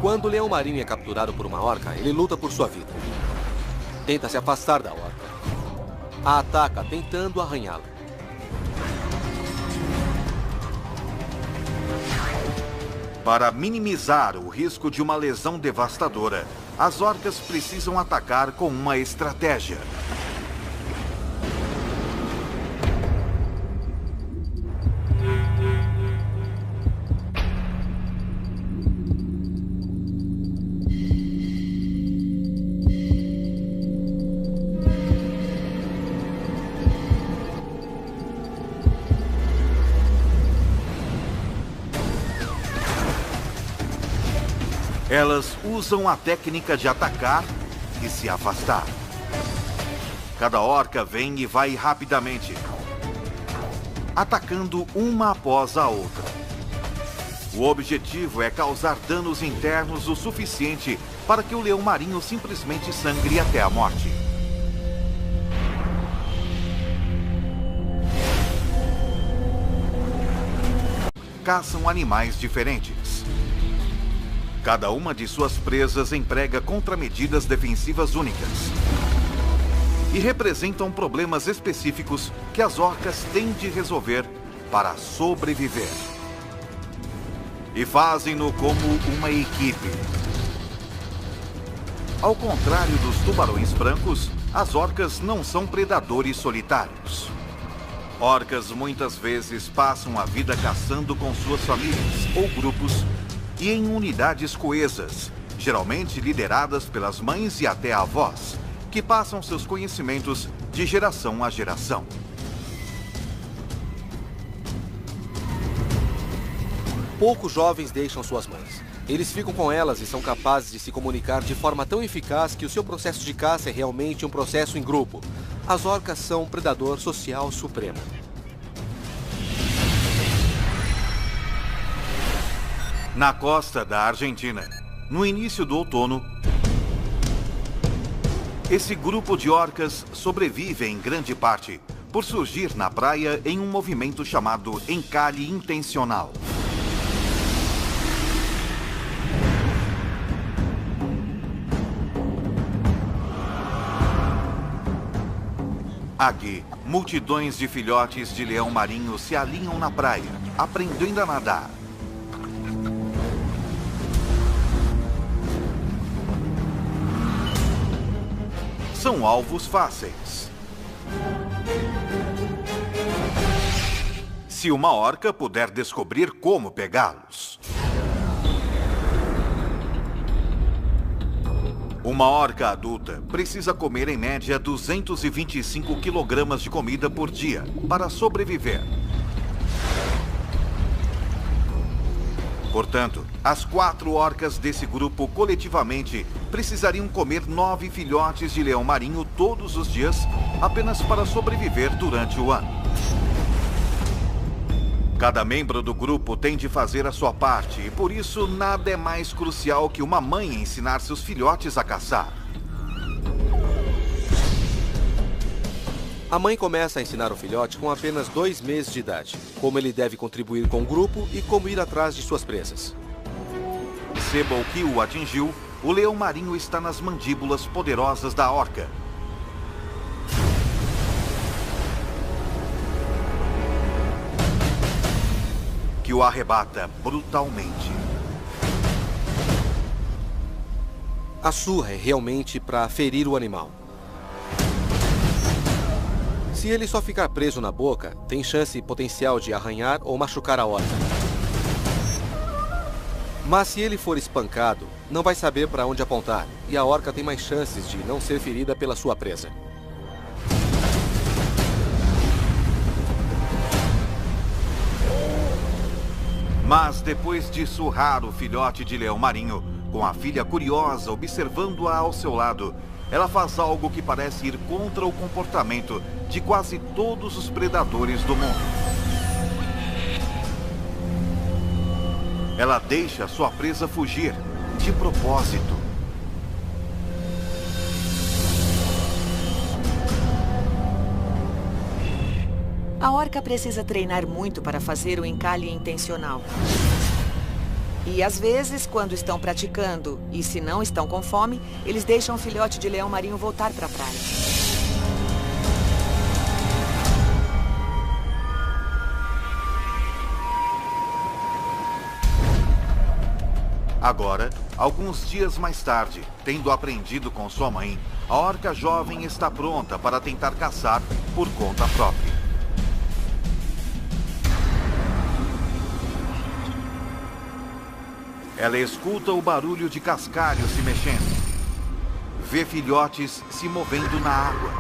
C: Quando o leão marinho é capturado por uma orca, ele luta por sua vida. Tenta se afastar da orca. A ataca tentando arranhá-la.
A: Para minimizar o risco de uma lesão devastadora, as orcas precisam atacar com uma estratégia. Elas usam a técnica de atacar e se afastar. Cada orca vem e vai rapidamente, atacando uma após a outra. O objetivo é causar danos internos o suficiente para que o leão marinho simplesmente sangre até a morte. Caçam animais diferentes. Cada uma de suas presas emprega contramedidas defensivas únicas e representam problemas específicos que as orcas têm de resolver para sobreviver. E fazem-no como uma equipe. Ao contrário dos tubarões brancos, as orcas não são predadores solitários. Orcas muitas vezes passam a vida caçando com suas famílias ou grupos e em unidades coesas, geralmente lideradas pelas mães e até avós, que passam seus conhecimentos de geração a geração.
C: Poucos jovens deixam suas mães. Eles ficam com elas e são capazes de se comunicar de forma tão eficaz que o seu processo de caça é realmente um processo em grupo. As orcas são um predador social supremo.
A: Na costa da Argentina, no início do outono, esse grupo de orcas sobrevive em grande parte por surgir na praia em um movimento chamado encalhe intencional. Aqui, multidões de filhotes de leão marinho se alinham na praia, aprendendo a nadar. São alvos fáceis. Se uma orca puder descobrir como pegá-los. Uma orca adulta precisa comer em média 225 quilogramas de comida por dia para sobreviver. Portanto, as 4 orcas desse grupo coletivamente precisariam comer 9 filhotes de leão marinho todos os dias, apenas para sobreviver durante o ano. Cada membro do grupo tem de fazer a sua parte e por isso nada é mais crucial que uma mãe ensinar seus filhotes a caçar.
C: A mãe começa a ensinar o filhote com apenas 2 meses de idade, como ele deve contribuir com o grupo e como ir atrás de suas presas.
A: Perceba o que o atingiu, o leão marinho está nas mandíbulas poderosas da orca. Que o arrebata brutalmente.
C: A surra é realmente para ferir o animal. Se ele só ficar preso na boca, tem chance potencial de arranhar ou machucar a orca. Mas se ele for espancado, não vai saber para onde apontar, e a orca tem mais chances de não ser ferida pela sua presa.
A: Mas depois de surrar o filhote de leão marinho, com a filha curiosa observando-a ao seu lado, ela faz algo que parece ir contra o comportamento de quase todos os predadores do mundo. Ela deixa sua presa fugir, de propósito.
B: A orca precisa treinar muito para fazer o encalhe intencional. E às vezes, quando estão praticando e se não estão com fome, eles deixam o filhote de leão marinho voltar para a praia.
A: Agora, alguns dias mais tarde, tendo aprendido com sua mãe, a orca jovem está pronta para tentar caçar por conta própria. Ela escuta o barulho de cascalho se mexendo. Vê filhotes se movendo na água.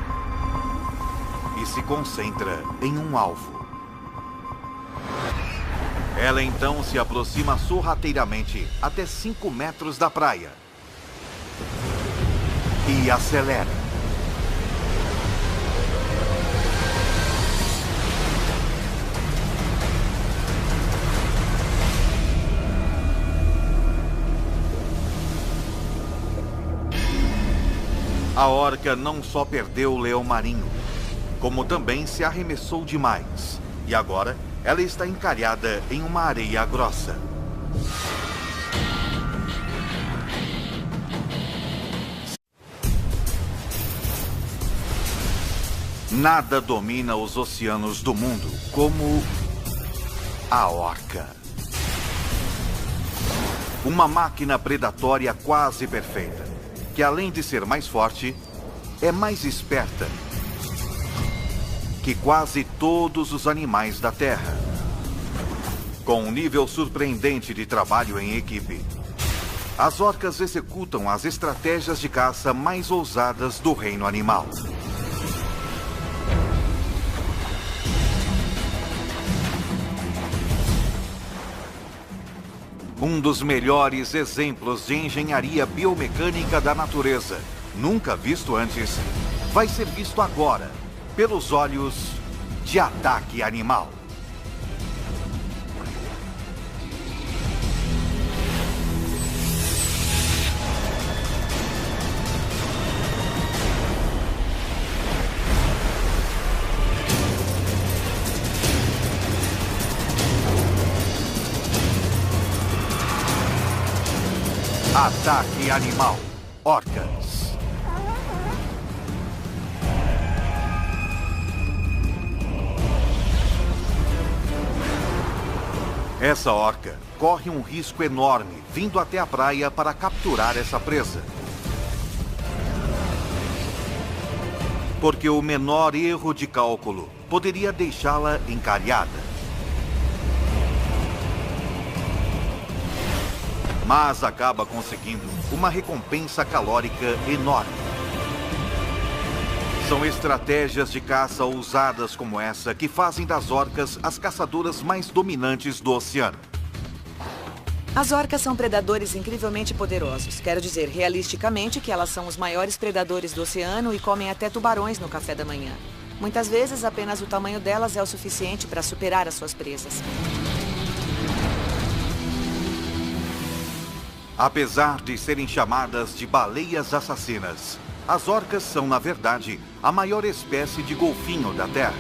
A: E se concentra em um alvo. Ela então se aproxima sorrateiramente até 5 metros da praia. E acelera. A orca não só perdeu o leão marinho, como também se arremessou demais. E agora, ela está encalhada em uma areia grossa. Nada domina os oceanos do mundo como a orca. Uma máquina predatória quase perfeita, que além de ser mais forte, é mais esperta que quase todos os animais da Terra. Com um nível surpreendente de trabalho em equipe, as orcas executam as estratégias de caça mais ousadas do reino animal. Um dos melhores exemplos de engenharia biomecânica da natureza, nunca visto antes, vai ser visto agora, pelos olhos de Ataque Animal. Ataque Animal. Orcas. Essa orca corre um risco enorme vindo até a praia para capturar essa presa. Porque o menor erro de cálculo poderia deixá-la encalhada. Mas acaba conseguindo uma recompensa calórica enorme. São estratégias de caça ousadas como essa que fazem das orcas as caçadoras mais dominantes do oceano.
B: As orcas são predadores incrivelmente poderosos. Quero dizer, realisticamente, que elas são os maiores predadores do oceano e comem até tubarões no café da manhã. Muitas vezes, apenas o tamanho delas é o suficiente para superar as suas presas.
A: Apesar de serem chamadas de baleias assassinas, as orcas são, na verdade, a maior espécie de golfinho da Terra.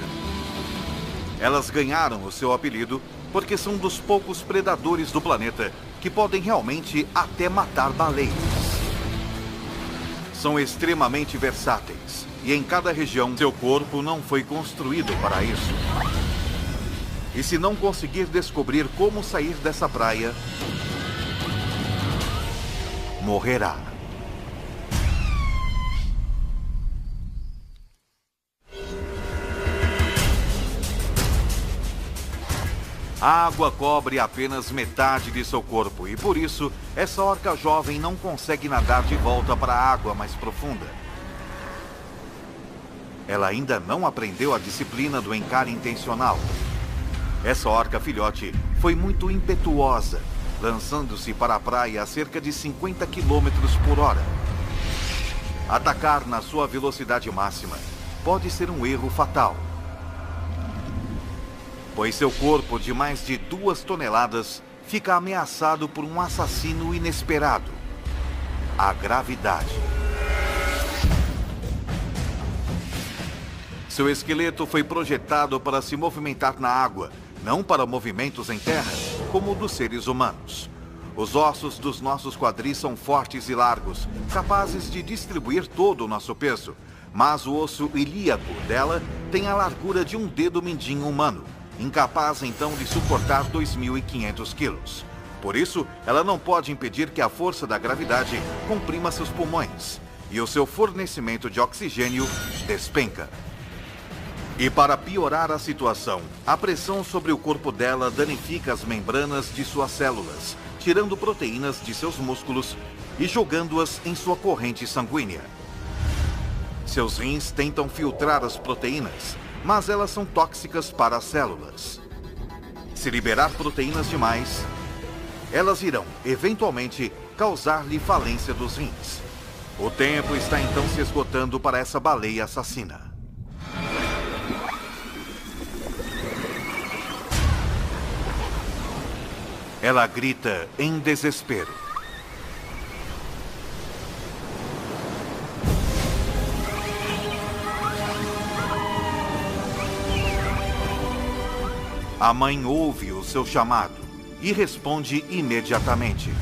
A: Elas ganharam o seu apelido porque são dos poucos predadores do planeta que podem realmente até matar baleias. São extremamente versáteis e em cada região seu corpo não foi construído para isso. E se não conseguir descobrir como sair dessa praia, morrerá. A água cobre apenas metade de seu corpo e, por isso, essa orca jovem não consegue nadar de volta para a água mais profunda. Ela ainda não aprendeu a disciplina do encalhe intencional. Essa orca filhote foi muito impetuosa, lançando-se para a praia a cerca de 50 km por hora. Atacar na sua velocidade máxima pode ser um erro fatal, pois seu corpo de mais de 2 toneladas fica ameaçado por um assassino inesperado: a gravidade. Seu esqueleto foi projetado para se movimentar na água, não para movimentos em terra, como o dos seres humanos. Os ossos dos nossos quadris são fortes e largos, capazes de distribuir todo o nosso peso, mas o osso ilíaco dela tem a largura de um dedo mindinho humano, incapaz então de suportar 2.500 quilos. Por isso, ela não pode impedir que a força da gravidade comprima seus pulmões, e o seu fornecimento de oxigênio despenca. E para piorar a situação, a pressão sobre o corpo dela danifica as membranas de suas células, tirando proteínas de seus músculos e jogando-as em sua corrente sanguínea. Seus rins tentam filtrar as proteínas, mas elas são tóxicas para as células. Se liberar proteínas demais, elas irão, eventualmente, causar-lhe falência dos rins. O tempo está então se esgotando para essa baleia assassina. Ela grita em desespero. A mãe ouve o seu chamado e responde imediatamente.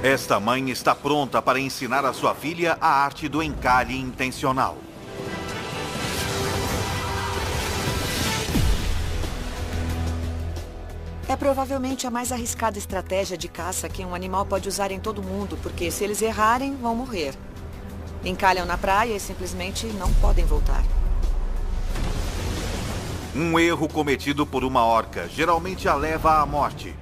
A: Esta mãe está pronta para ensinar a sua filha a arte do encalhe intencional.
B: É provavelmente a mais arriscada estratégia de caça que um animal pode usar em todo mundo, porque se eles errarem, vão morrer. Encalham na praia e simplesmente não podem voltar.
A: Um erro cometido por uma orca geralmente a leva à morte.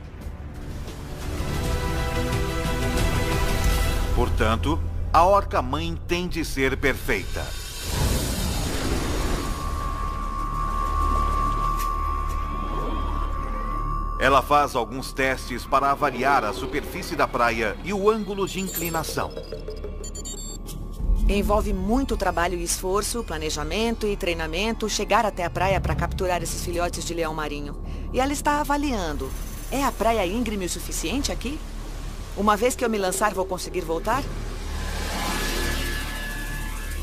A: Portanto, a orca-mãe tem de ser perfeita. Ela faz alguns testes para avaliar a superfície da praia e o ângulo de inclinação.
B: Envolve muito trabalho e esforço, planejamento e treinamento chegar até a praia para capturar esses filhotes de leão marinho. E ela está avaliando. É a praia íngreme o suficiente aqui? Uma vez que eu me lançar, vou conseguir voltar?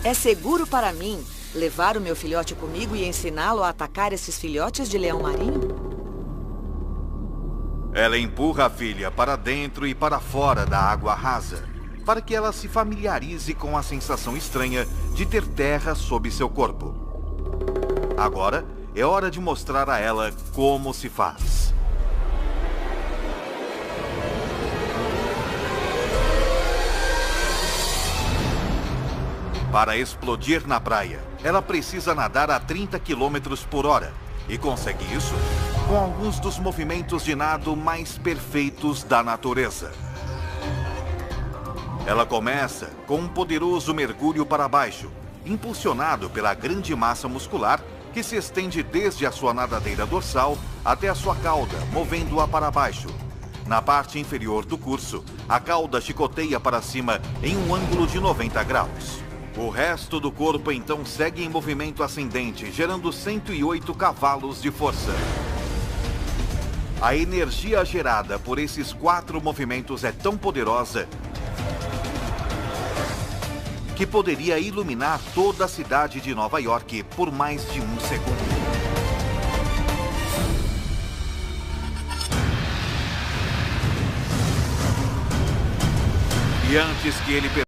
B: É seguro para mim levar o meu filhote comigo e ensiná-lo a atacar esses filhotes de leão marinho?
A: Ela empurra a filha para dentro e para fora da água rasa, para que ela se familiarize com a sensação estranha de ter terra sob seu corpo. Agora é hora de mostrar a ela como se faz. Para explodir na praia, ela precisa nadar a 30 km por hora e consegue isso com alguns dos movimentos de nado mais perfeitos da natureza. Ela começa com um poderoso mergulho para baixo, impulsionado pela grande massa muscular que se estende desde a sua nadadeira dorsal até a sua cauda, movendo-a para baixo. Na parte inferior do curso, a cauda chicoteia para cima em um ângulo de 90 graus. O resto do corpo então segue em movimento ascendente, gerando 108 cavalos de força. A energia gerada por esses 4 movimentos é tão poderosa que poderia iluminar toda a cidade de Nova York por mais de um segundo. E antes que ele